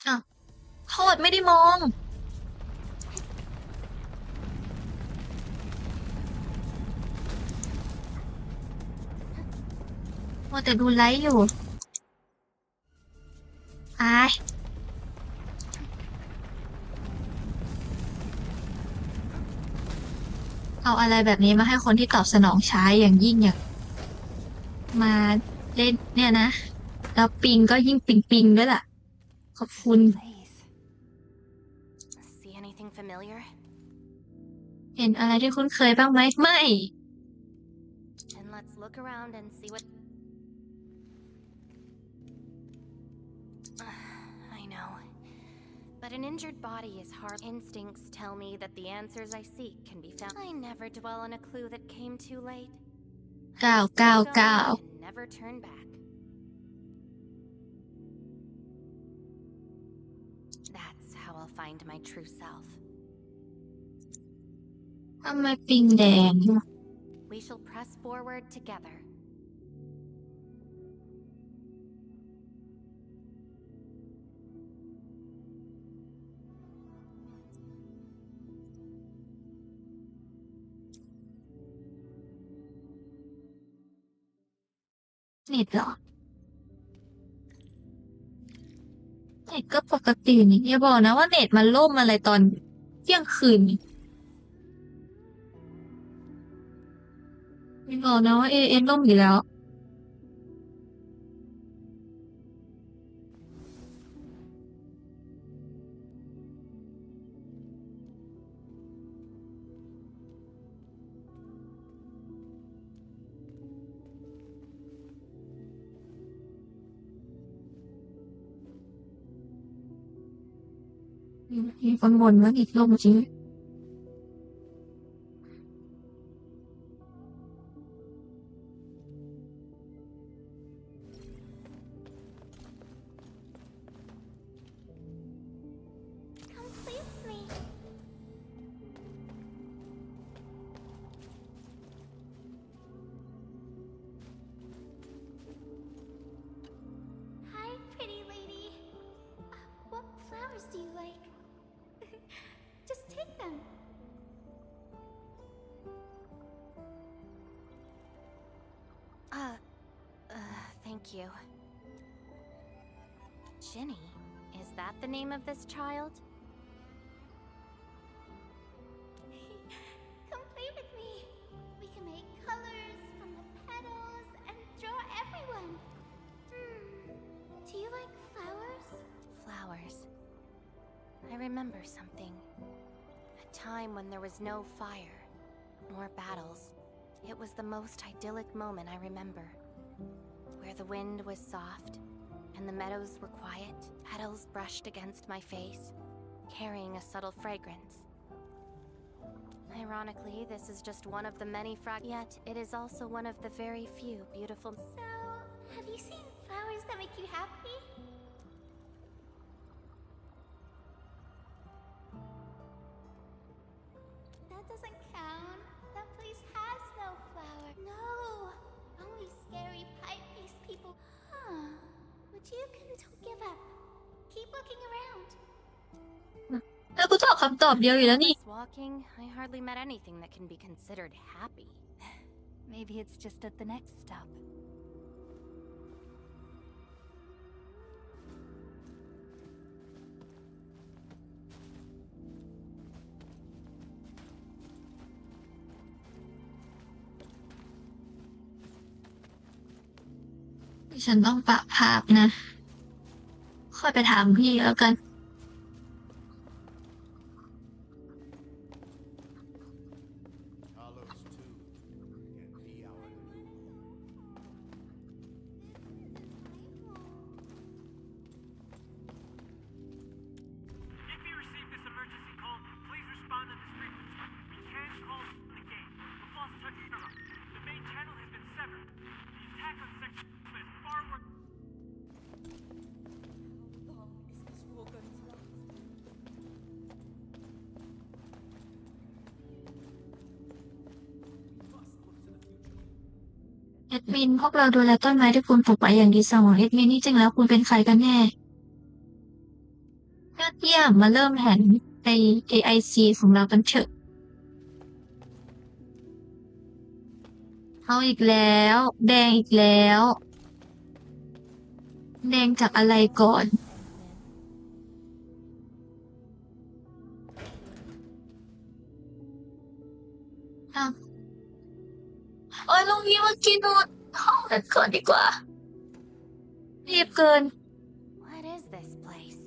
อ้าวโทษไม่ได้มอง มัวแต่ดูไลฟ์อยู่อายเอาอะไรแบบนี้มาให้คนที่ตอบสนองช้าอย่างยิ่งอย่างมาเล่นเนี่ยนะ แล้วปิงก็ยิ่งปิงด้วยล่ะ ขอบคุณ Please. See anything familiar? เห็นอะไรที่คุ้นเคยบ้างไหม ไม่ Then let's look around and see what... I know. But an injured body is hard. Instincts tell me that the answers I seek can be found. I never dwell on a clue that came too late. I just keep going 999 and never turn back. That's how I'll find my true self. ทำไมปิงแดง We shall press forward together. เน็ตเหรอ เน็ตก็ปกตินี่อย่าบอกนะว่าเน็ตมันล่มอะไรตอนเที่ยงคืนนี่อย่าบอกนะว่าเอ็นล่มอยู่แล้ว มีคนบ่นว่าเน็ตล่มจริง Come play with me. Hi, pretty lady. What flowers do you like? Just take them. Thank you. Ginny, is that the name of this child? Come play with me. We can make colors from the petals and draw everyone. Do you like flowers? Flowers. I remember something. A time when there was no fire, nor battles. It was the most idyllic moment I remember. Where the wind was soft, and the meadows were quiet. Petals brushed against my face, carrying a subtle fragrance. Ironically, this is just one of the many yet it is also one of the very few beautiful... So, have you seen flowers that make you happy? That doesn't count. That place has no flower. No, only scary pipe-based people. Huh. Would you don't give up. Keep looking around. แล้วกูตอบคำตอบเดียวอยู่แล้วนี่ This walking, I hardly met anything that can be considered happy. Maybe it's just at the next stop. ฉันต้องปะภาพนะ ค่อยไปถามพี่แล้วกัน Hollows too can be our new home. If you receive this emergency call, please respond to this frequency. We can't call the game. The false touch error. The main channel has been severed. The attack on Section is far more... How long is this war going to last? เอ็ดมินพวกเราดูแลต้นไม้ที่คุณปลูกไว้อย่างดีเสมอเอ็ดมินนี่จริงแล้วคุณเป็นใครกันแน่ยอดเยี่ยมมาเริ่มแผนใน AIC ของเรากันเถอะเอาอีกแล้ว แดงอีกแล้ว แดงจากอะไรก่อนอ้าวโอ้ยลุงนี้เมื่อกี้นู่นห้องนั้นก่อนดีกว่ารีบเกิน What is this place?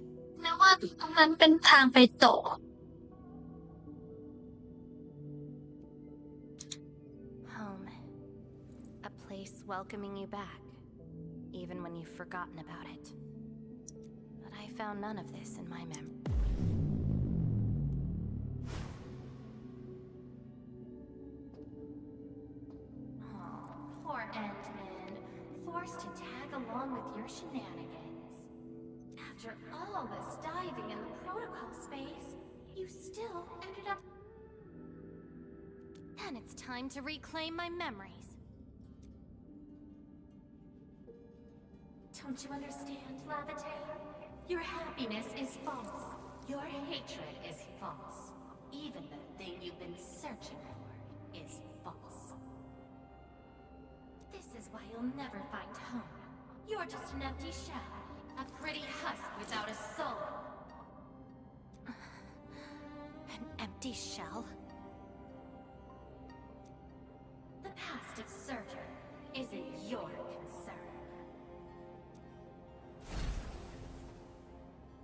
นึกว่าตรงนั้นเป็นทางไปต่อ Home. A place welcoming you back, even when you've forgotten about it. But I found none of this in my memory. Oh, poor Endman. Forced to tag along with your shenanigans. After all this diving in the protocol space, you still ended up... And it's time to reclaim my memories. Don't you understand, Lavatane? Your happiness is false. Your hatred is false. Even the thing you've been searching for is false. This is why you'll never find home. You're just an empty shell. A pretty husk without a soul. An empty shell? The past of Surtur isn't your concern.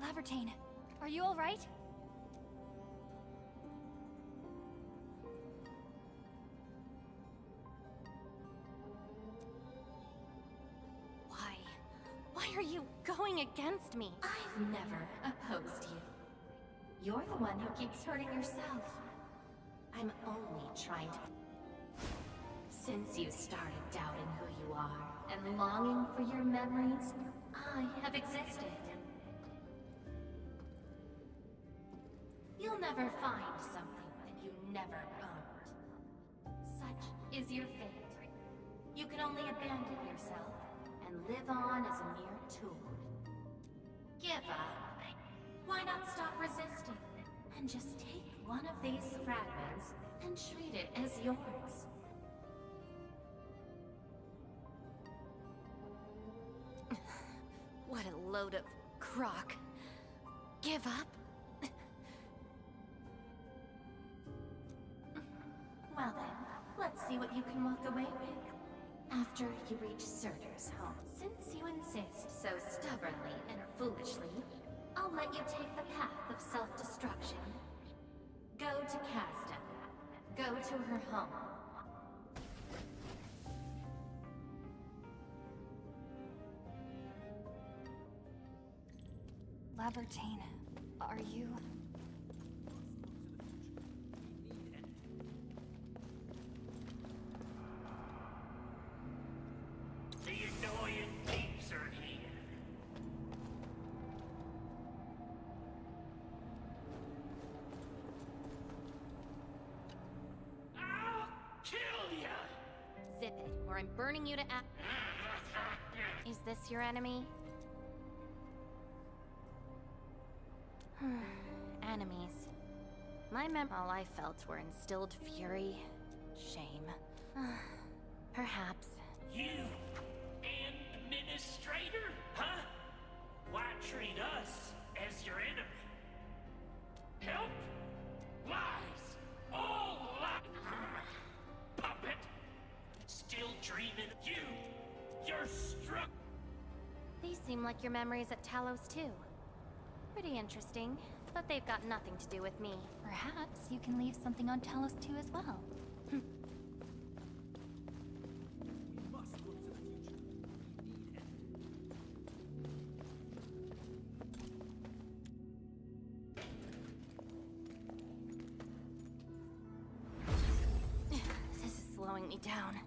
Lavertane, are you alright? Why are you going against me? I've never opposed you. You're the one who keeps hurting yourself. I'm only trying to... Since you started doubting who you are and longing for your memories, I have existed. You'll never find something that you never owned. Such is your fate. You can only abandon yourself and live on as a mere tool. Give up. Why not stop resisting and just take one of these fragments and treat it as yours? What a load of crock. Give up? Well then, let's see what you can walk away with. After you reach Surtur's home. Since you insist so stubbornly and foolishly, I'll let you take the path of self-destruction. Go to Casta. Go to her home. Lavertane, are you... The annoying peeps are here. I'll kill ya! Zip it, or I'm burning you to Is this your enemy? Enemies. All I felt were instilled fury, shame. Perhaps. You, administrator, huh? Why treat us as your enemy? Help? Lies. All lies. Puppet. Still dreaming. You're struck. seem like your memories at Talos too. Pretty interesting, but they've got nothing to do with me. Perhaps you can leave something on Talos too as well. This is slowing me down.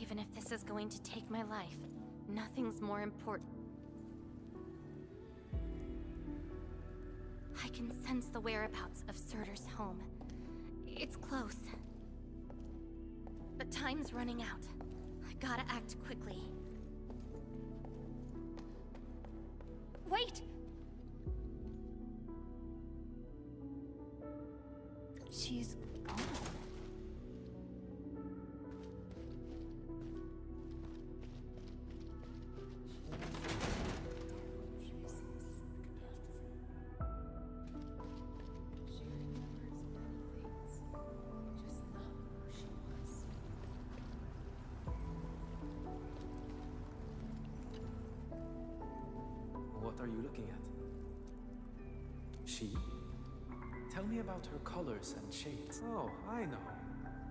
Even if this is going to take my life, nothing's more important. I can sense the whereabouts of Surtur's home. It's close. But time's running out. I gotta act quickly. Wait! She's gone. What are you looking at? She? Tell me about her colors and shades. Oh, I know.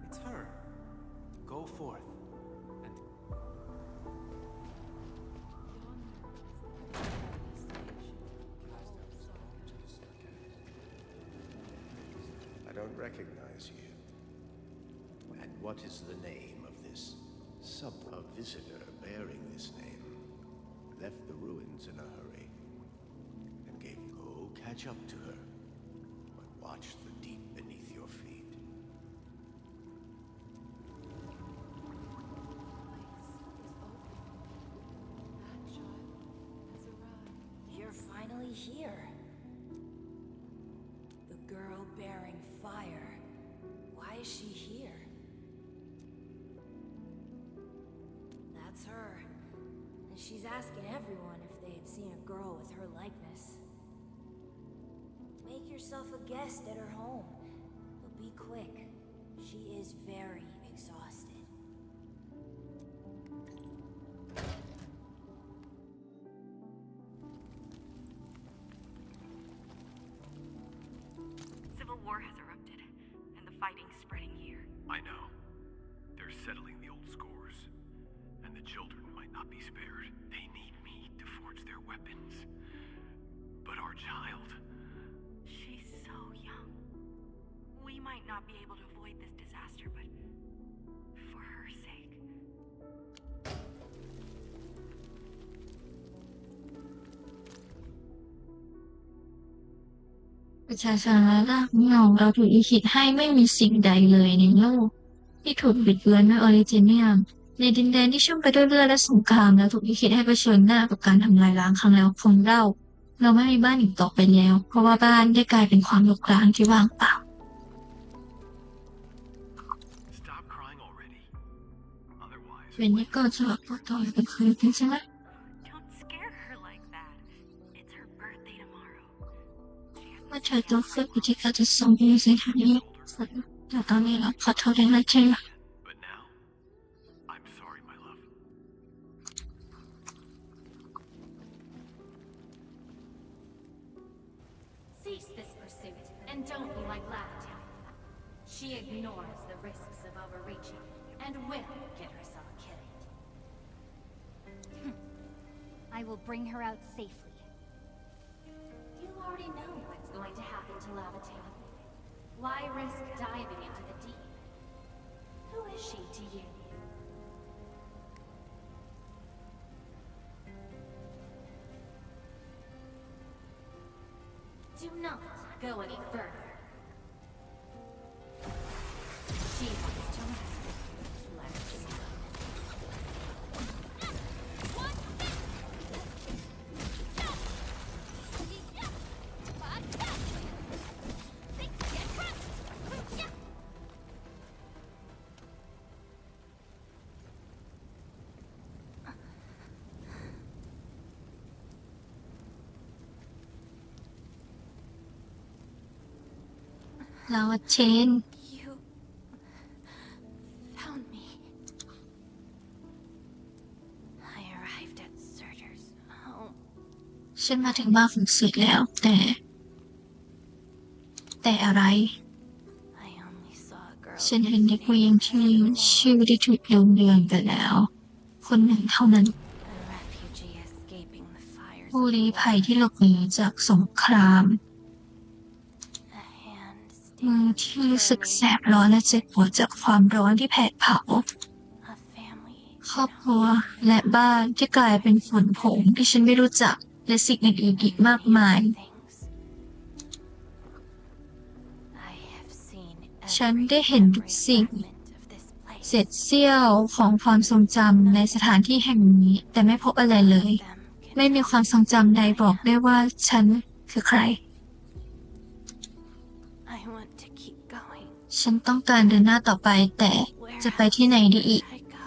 It's her. Go forth. And I don't recognize you. And what is the name of this sub? A visitor bearing this name left the ruins in a hurry and gave you. Go catch up to her, but watch the deep beneath your feet. You're finally here. The girl bearing fire. Why is she here? That's her. And she's asking everyone if they had seen a girl with her likeness. Make yourself a guest at her home. But be quick. She is very exhausted. Civil war has erupted, and the fighting's spreading here. I know. They're settling the old scores. And the children might not be spared. They need me to forge their weapons. But our child... She's so young. We might not be able to avoid this disaster, but for her sake. ประชาชนและรากเหง้าเราถูกลิขิตให้ไม่มีสิ่งใดเลยในโลกที่ถูกบิดเบือนด้วยออริจิเนียมในดินแดนที่ชุ่มไปด้วยเลือดและสงครามเราถูกลิขิตให้เผชิญหน้ากับการทำลายล้างครั้งแล้วของเราไม่มีบ้านอีกต่อไปแล้วเพราะว่าบ้านได้กลายเป็นความรกร้างที่ว่างเปล่า Stop crying already. Otherwise... เวนนี่ก็จะปวดต่อไปคืนนึงใช่ไหม Don't scare her like that. It's her birthday tomorrow. She has ว่าเธอต้องฝึกวิธีการจะส่งไปในทางนี้แต่ตอนนี้เราขอโทษได้แล้วใช่ไหม But now, I'm sorry, my love. Cease this pursuit, and don't be like Lavatine. She ignores the risks of overreaching, and will get herself killed. I will bring her out safely. You already know what's going to happen to Lavatine. Why risk diving into the deep? Who is she to you? Do not go any further. She wants to rest. Let's go. Lava Chain You ฉันมาถึงบ้านของเสือแล้ว แต่อะไร I only saw a girl ฉันเห็นเด็กผู้หญิงที่ชื่อได้ถูกลืมเลือนไปแล้ว คนหนึ่งเท่านั้น a refugee escaping the fires ผู้ of ลี้ภัย war. ที่หลบหนีจากสงคราม A hand มือ sticking ที่รู้สึกแส burning บร้อนและเจ็บปวดจากความร้อนที่แผดเผา a family ครอบครัวและบ้านที่กลายเป็นฝุ่นผงที่ฉันไม่รู้จักและสิ่งอื่นๆอีกมากมาย things. I have seen ฉัน every ได้เห็นทุก memory สิ่ง fragment of this place. เศษเสี้ยวของความทรงจำในสถานที่แห่งนี้ แต่ไม่พบอะไรเลย Them can ไม่มี tell ความ me ทรงจำใด who I บอก am. ได้ว่าฉันคือใคร I want to keep going. ฉันต้องการเดินหน้าต่อไป แต่ Where จะไปที่ไหนดีอีก else should I go?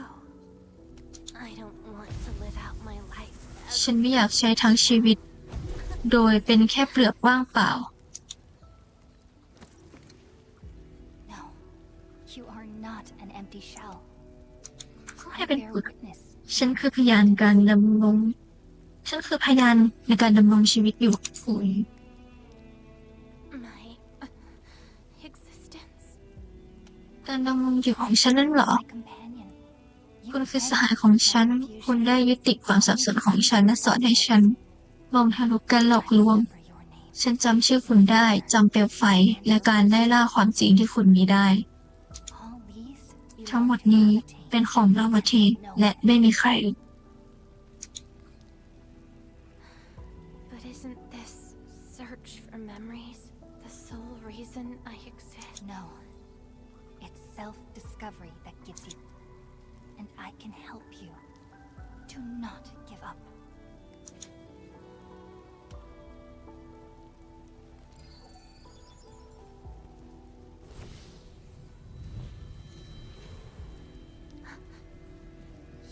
I don't want to live out my life as ฉันไม่อยากใช้ทั้งชีวิต โดยเป็นแค่เปลือกว่างเปล่า No, you are not an empty shell. แค่ I เป็น bear เปลือก witness. ฉันคือพยานการดำรงฉันคือพยานในการดำรงชีวิตอยู่กับคุณ my existence. การดำรงอยู่ของฉันนั่นเหรอ My companion. You คุณคือส begged หายของ for ฉัน confusion. คุณได้ยุติความสับสนของฉันและสอนให้ฉันมองทะลุการหลอกลวง Remember your name. ฉันจำชื่อคุณได้ จำเปลวไฟ และการไล่ล่าความจริงที่คุณมีได้ All these ทั้งหม belong ด to นี้ Levity. เป็นของเราเองและไม่มีใคร But isn't this search for memories the sole reason I exist? No. It's self-discovery that gives you. And I can help you. Do not give up.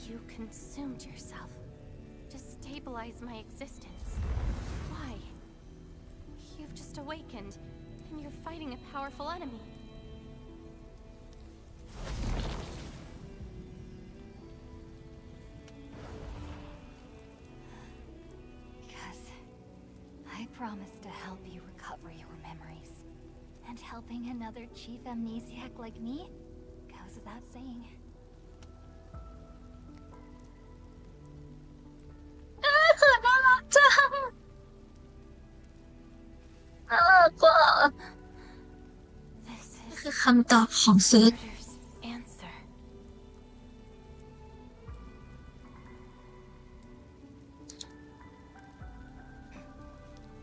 You consumed yourself to stabilize my existence. Why? You've just awakened, and you're fighting a powerful enemy. Because I promised to help you recover your memories. And helping another chief amnesiac like me goes without saying. น่ารักจังน่ารักกว่า This นี่ is คือคำตอบของซื้อ Surtur's answer.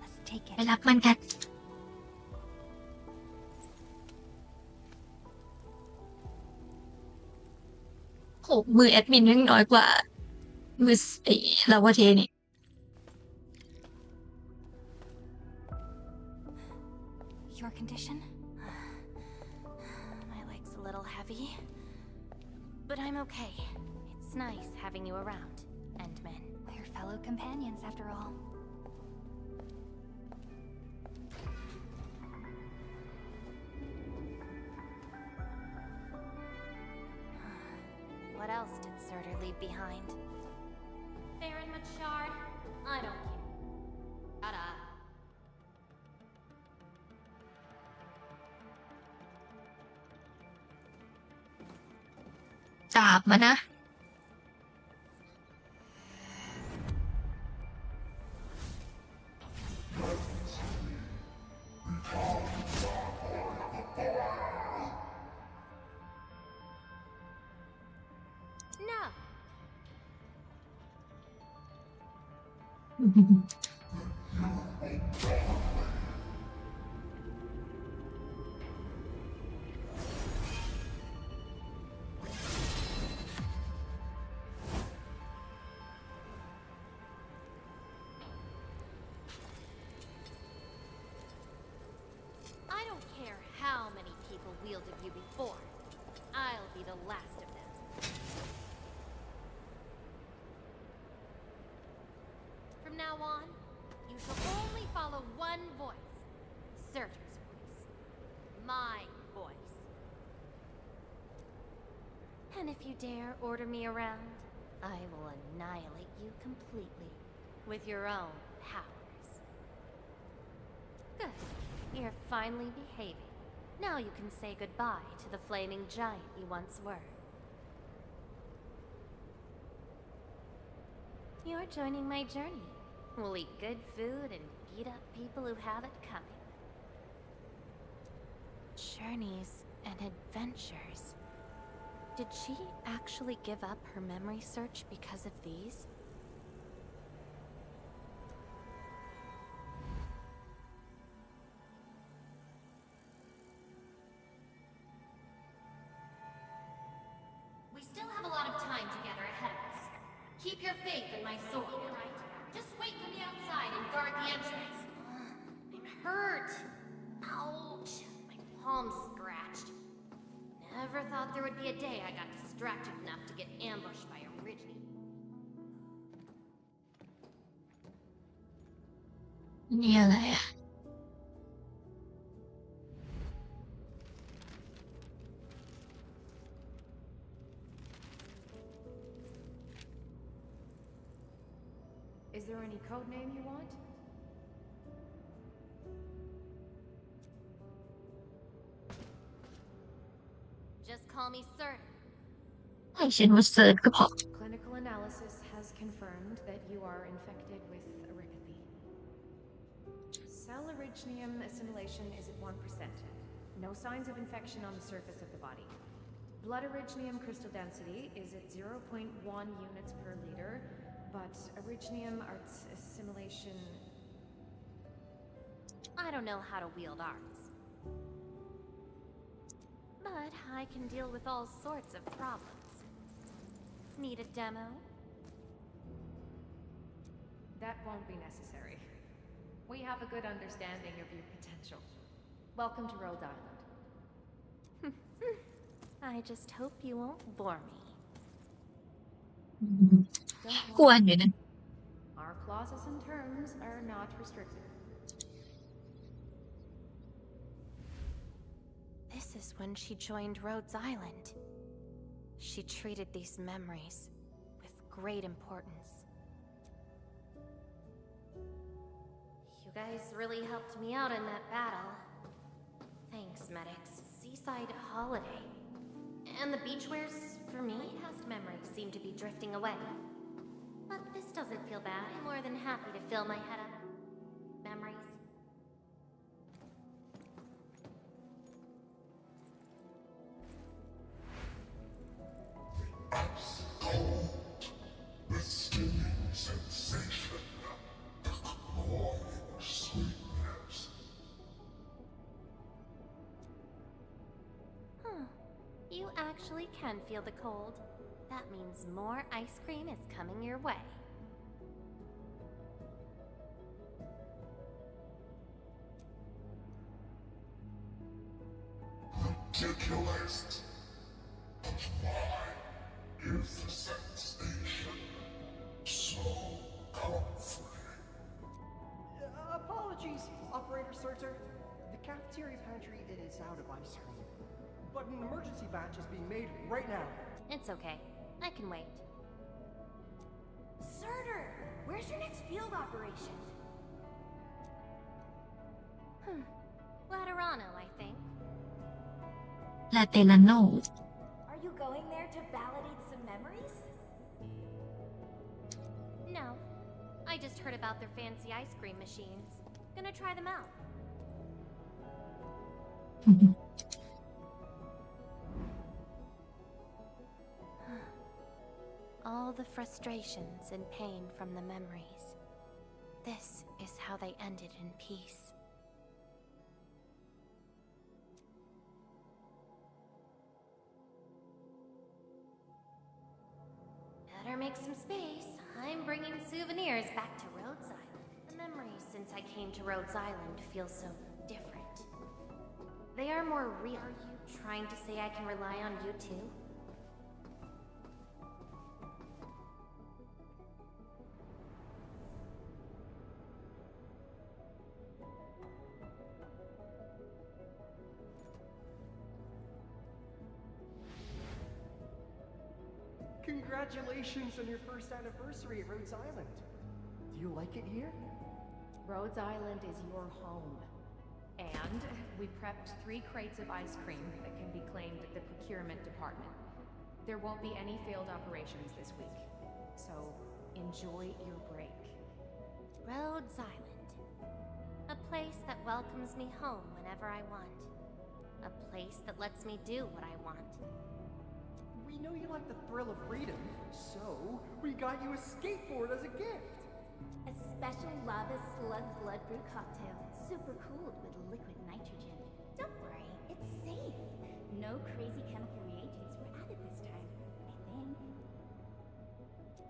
Let's take ไป it. รับมันกันโหมือแอดมินยังน้อยกว่า มือไอ้ลาวาเทนี่ Your condition? My leg's a little heavy, but I'm okay. It's nice having you around, Endman. We're fellow companions after all. What else did Surtur leave behind? Theron Machard, I don't care. Ta-da. จับมานะ No. I don't care how many people wielded you before. I'll be the last of them. From now on, you shall only follow one voice. Surtur's voice. My voice. And if you dare order me around, I will annihilate you completely. With your own powers. Good. You're finally behaving. Now you can say goodbye to the flaming giant you once were. You're joining my journey. We'll eat good food and beat up people who have it coming. Journeys and adventures. Did she actually give up her memory search because of these? We still have a lot of time together ahead of us. Keep your faith in my sword, right? Just wait for me outside and guard the entrance. I'm hurt. Ouch. My palm's scratched. Never thought there would be a day I got distracted enough to get ambushed by Arknights. นี่อะไรอ่ะ Is there any code name you want? Just call me Sir. ให้ฉันว่าเซิร์ชก็พอ Clinical analysis has confirmed that you are infected with Arknights. Cell originium assimilation is at 1%. No signs of infection on the surface of the body. Blood originium crystal density is at 0.1 units per liter, but originium arts assimilation... I don't know how to wield arts. But I can deal with all sorts of problems. Need a demo? That won't be necessary. We have a good understanding of your potential. Welcome to Rhode Island. I just hope you won't bore me. กวนอยู่นะ Our clauses and terms are not restrictive. This is when she joined Rhodes Island. She treated these memories with great importance. You guys really helped me out in that battle. Thanks, medics. Seaside holiday. And the beachwares, for me, past memories seem to be drifting away. But this doesn't feel bad. I'm more than happy to fill my head up. Memories. Ice cold, the stinging sensation, the cloying sweetness. You actually can feel the cold. That means more ice cream is coming your way. Ridiculous. But why is the sensation so comforting? Apologies, Operator Surtur. The cafeteria pantry is out of ice cream. But an emergency batch is being made right now. It's okay. I can wait. Surtur, where's your next field operation? Laterano, I think. ลาเตลาโน Are you going there to validate some memories? No. I just heard about their fancy ice cream machines. Gonna try them out. All the frustrations and pain from the memories. This is how they ended in peace. Better make some space. I'm bringing souvenirs back to Rhodes Island. The memories since I came to Rhodes Island feel so different. They are more real. Are you trying to say I can rely on you too? Congratulations on your first anniversary at Rhodes Island. Do you like it here? Rhodes Island is your home. And we prepped 3 crates of ice cream that can be claimed at the procurement department. There won't be any failed operations this week, so enjoy your break. Rhodes Island. A place that welcomes me home whenever I want. A place that lets me do what I want. We know you like the thrill of freedom, so we got you a skateboard as a gift. A special lava slug blood brew cocktail, super cooled with liquid nitrogen. Don't worry, it's safe. No crazy chemical reagents were added this time, I think.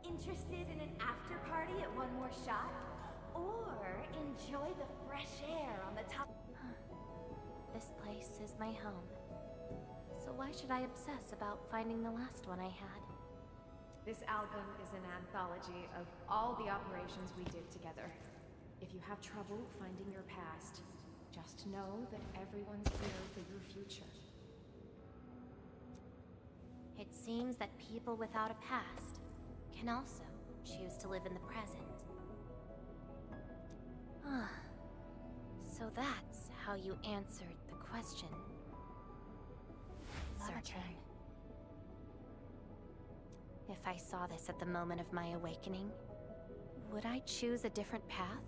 Interested in an after party at One More Shot? Or enjoy the fresh air on the top? This place is my home. So why should I obsess about finding the last one I had? This album is an anthology of all the operations we did together. If you have trouble finding your past, just know that everyone's here for your future. It seems that people without a past can also choose to live in the present. So that's how you answered the question, Surgeon. If I saw this at the moment of my awakening, would I choose a different path?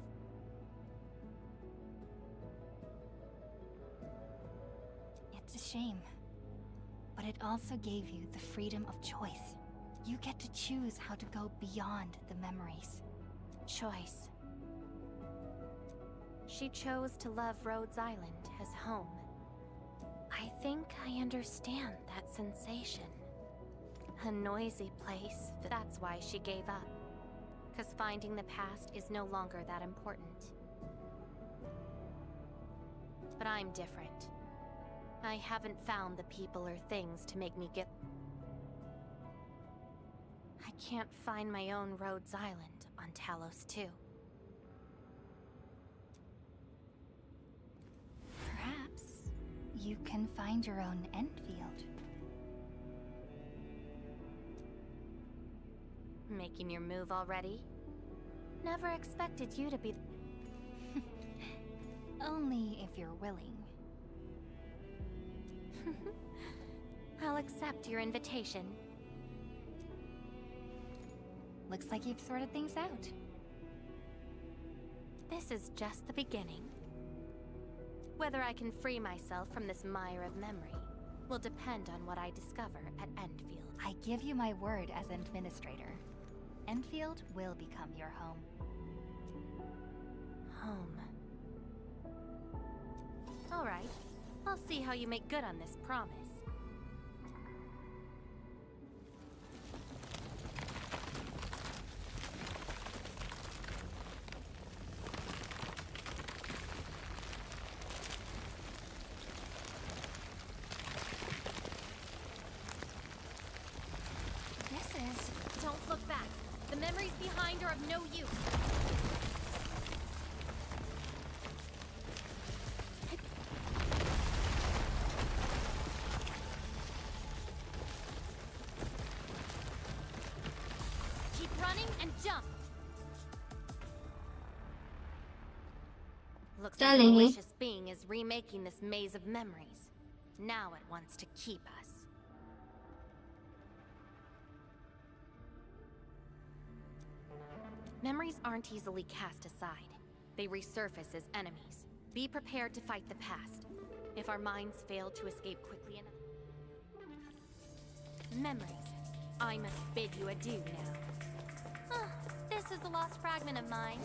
It's a shame. But it also gave you the freedom of choice. You get to choose how to go beyond the memories. Choice. She chose to love Rhodes Island as home. I think I understand that sensation. A noisy place, that's why she gave up. 'Cause finding the past is no longer that important. But I'm different. I haven't found the people or things to make me get... I can't find my own Rhodes Island on Talos 2. Perhaps you can find your own Endfield. Making your move already? Never expected you to be... Only if you're willing. I'll accept your invitation. Looks like you've sorted things out. This is just the beginning. Whether I can free myself from this mire of memory will depend on what I discover at Endfield. I give you my word as administrator. Endfield will become your home. Home. All right. I'll see how you make good on this promise. Don't look back. The memories behind are of no use. Keep running and jump. Looks like a Darling. malicious being is remaking this maze of memories. Now it wants to keep us. Memories aren't easily cast aside. They resurface as enemies. Be prepared to fight the past. If our minds fail to escape quickly enough... Memories. I must bid you adieu now. This is a lost fragment of mine.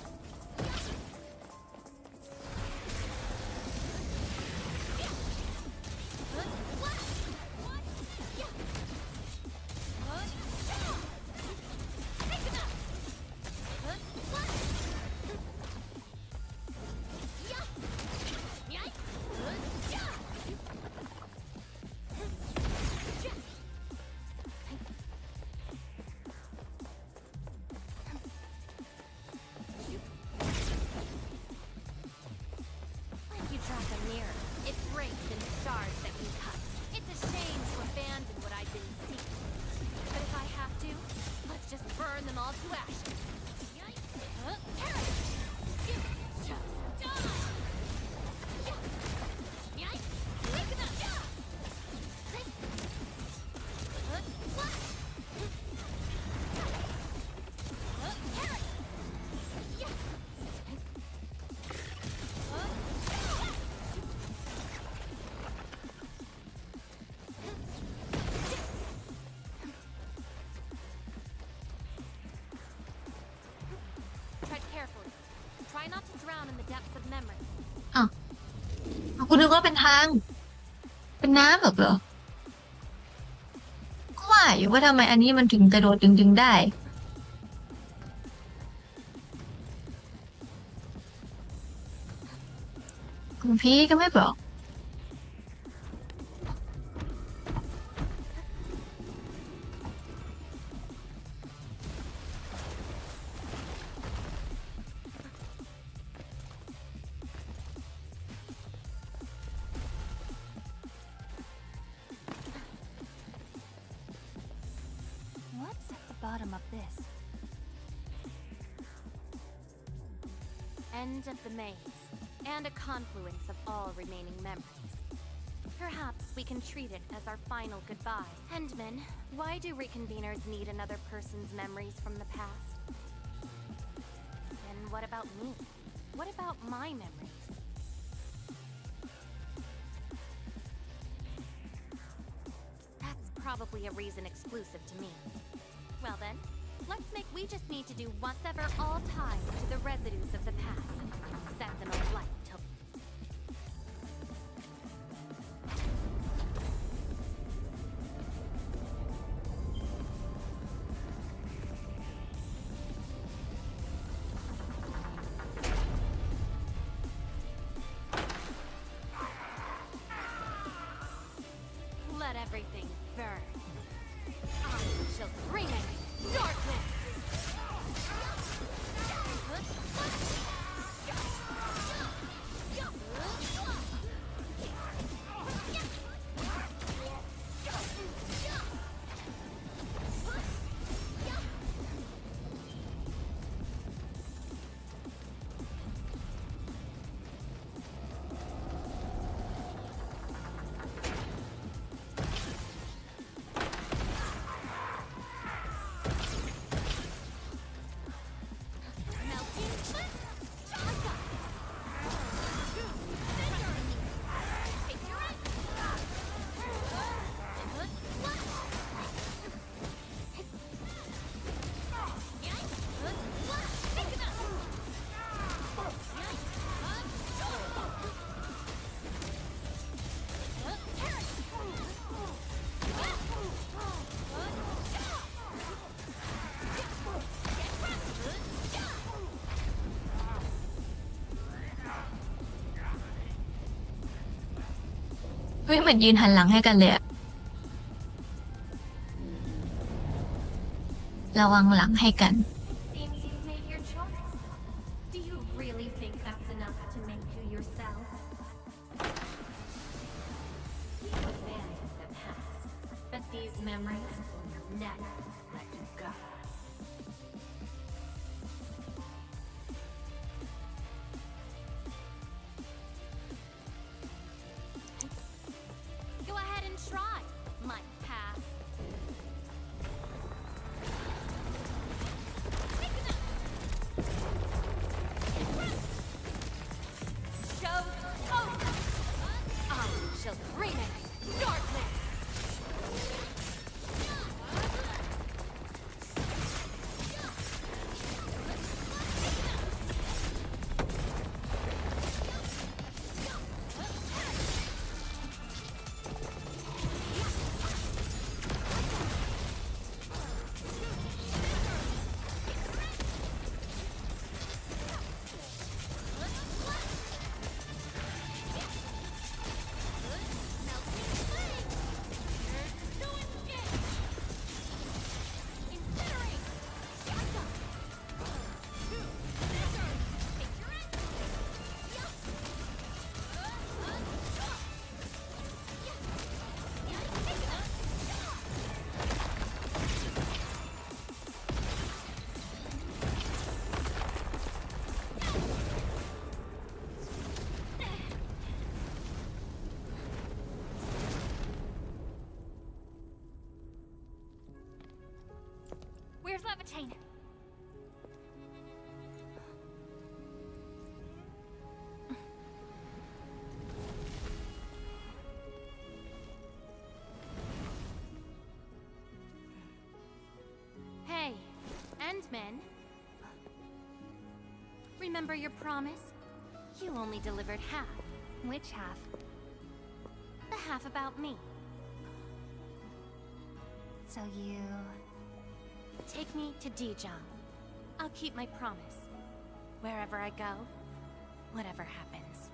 Burn them all to ashes. Tread carefully. Try not to drown in the depths of memory. อ้าวกูนึกว่าเป็นทาง เป็นน้ำแบบเหรอก็ว่าอยู่ว่าทำไมอันนี้มันถึงกระโดดดึงๆได้ คุณพี่ก็ไม่บอก What's at the bottom of this? End of the maze, and a confluence of all remaining memories. Perhaps we can treat it as our final goodbye. Endman, why do reconveners need another person's memories from the past? And what about me? What about my memories? That's probably a reason exclusive to me. Well then, let's make we just need to do what sever all ties to the residues of the past. Set them alight till let everything burn. I shall bring it darkness.เฮ้ยเหมือนยืนหันหลังให้กันเลยอะระวังหลังให้กัน Seems you've made your choice. Do you really think that's enough to make you yourself? You abandoned the past, but these memories will never let you go. Go ahead and try, my past. Show's over. I shall bring it darkness. Levitane! Hey, Endman. Remember your promise? You only delivered half. Which half? The half about me. So you... Take me to Dijon. I'll keep my promise. Wherever I go, whatever happens.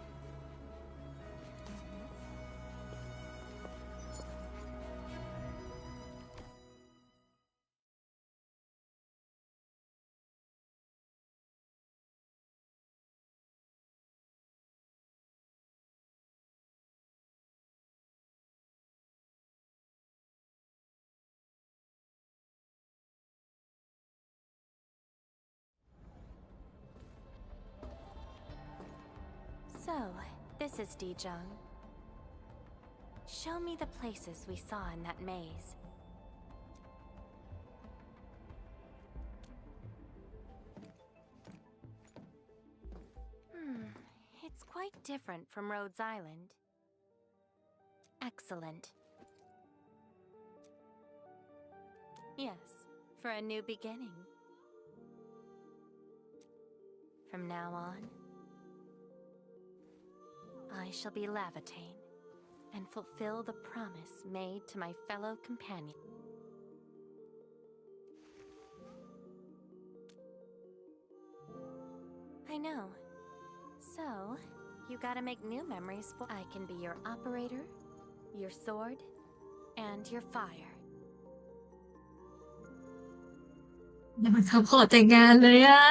So, this is Dijon. Show me the places we saw in that maze. It's quite different from Rhodes Island. Excellent. Yes, for a new beginning. From now on, I shall be Levitane, and fulfill the promise made to my fellow companion. I know. So, you gotta make new memories for I can be your operator, your sword, and your fire. นี่มันคำขอแต่งงานเลยอะ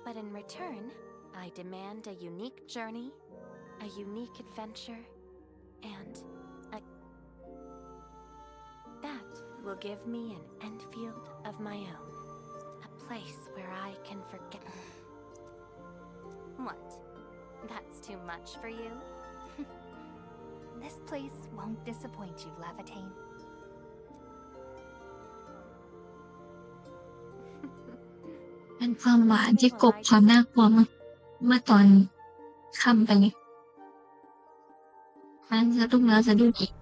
But in return, I demand a unique journey, a unique adventure, and that will give me an Endfield of my own. A place where I can forget. What? That's too much for you? This place won't disappoint you, Levitane. เป็นความหวานที่กลบความน่ากลัวเมื่อตอนค่ำไปเลยมันสะดุ้งแล้วสะดุ้งอีก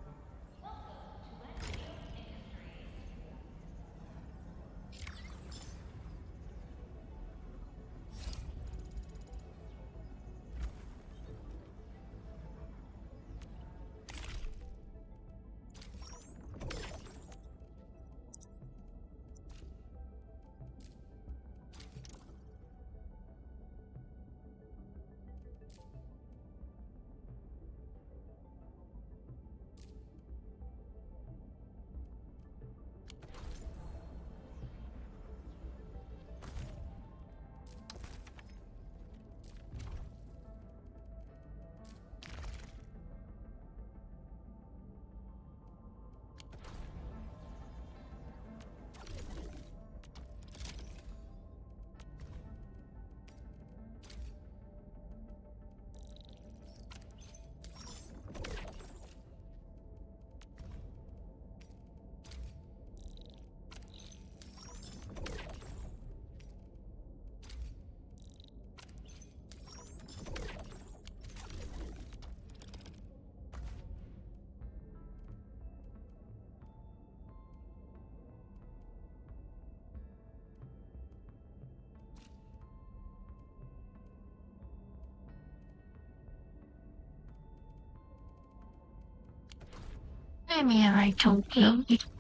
ไม่มีอะไรถูกเลย ไ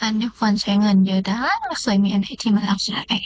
อันที่ควรใช้เงินเยอะได้ไม่เคยมีอันไหนที่มารักษาได้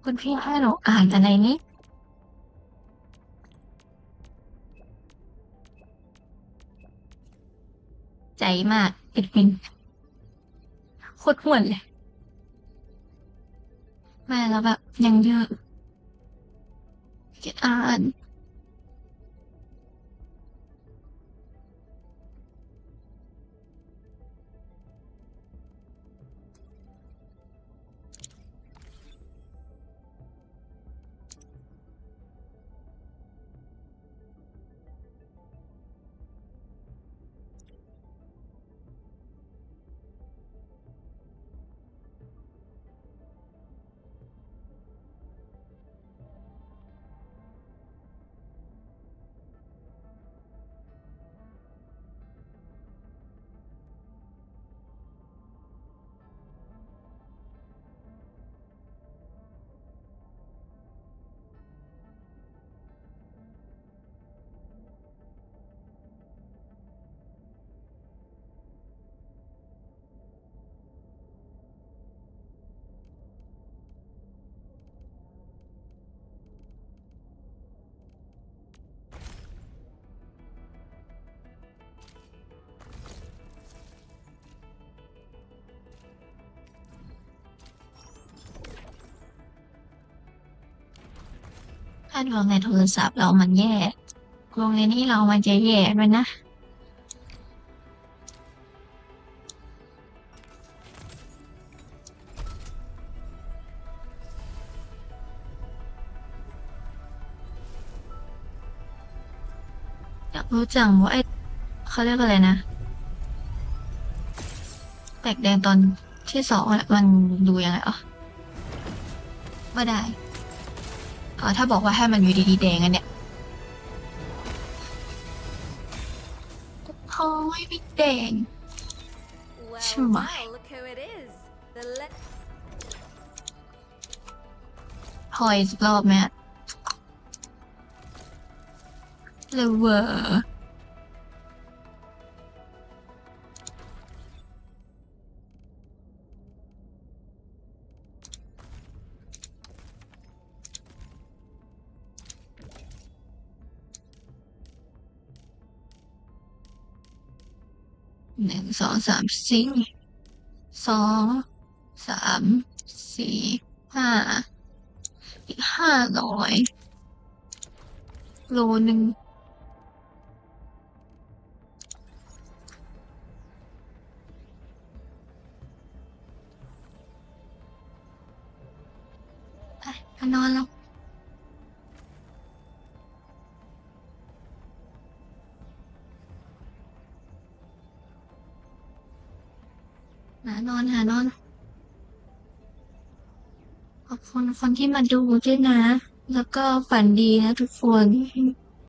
คุณพี่ให้เราอ่านแต่ในนี้ใจมากเอ็ดวินโคตรห่วนเลยแม่แล้วแบบยังเยอะเก็บอ่าน าดวงในโทรศัพท์เรามันแย่ดวงในนี้เรามันจะแย่ด้วยนะอยากรู้จังว่าเขาเรียกอะไรนะแตกแดงตอนที่2มันดูยังไงอ่ะไม่ได้ถ้าบอกว่าให้มันอยู่ดีๆแดงอันเนี้ยโอ้ยไม่แดงใช่ไหมพออีกรอบไหมเลยเวอร์1 2 3 4 2 3 4 5อีก500โลนึงไปนอนแล้วหานอนขอบคุณคนที่มาดูด้วยนะแล้วก็ฝันดีนะทุกคน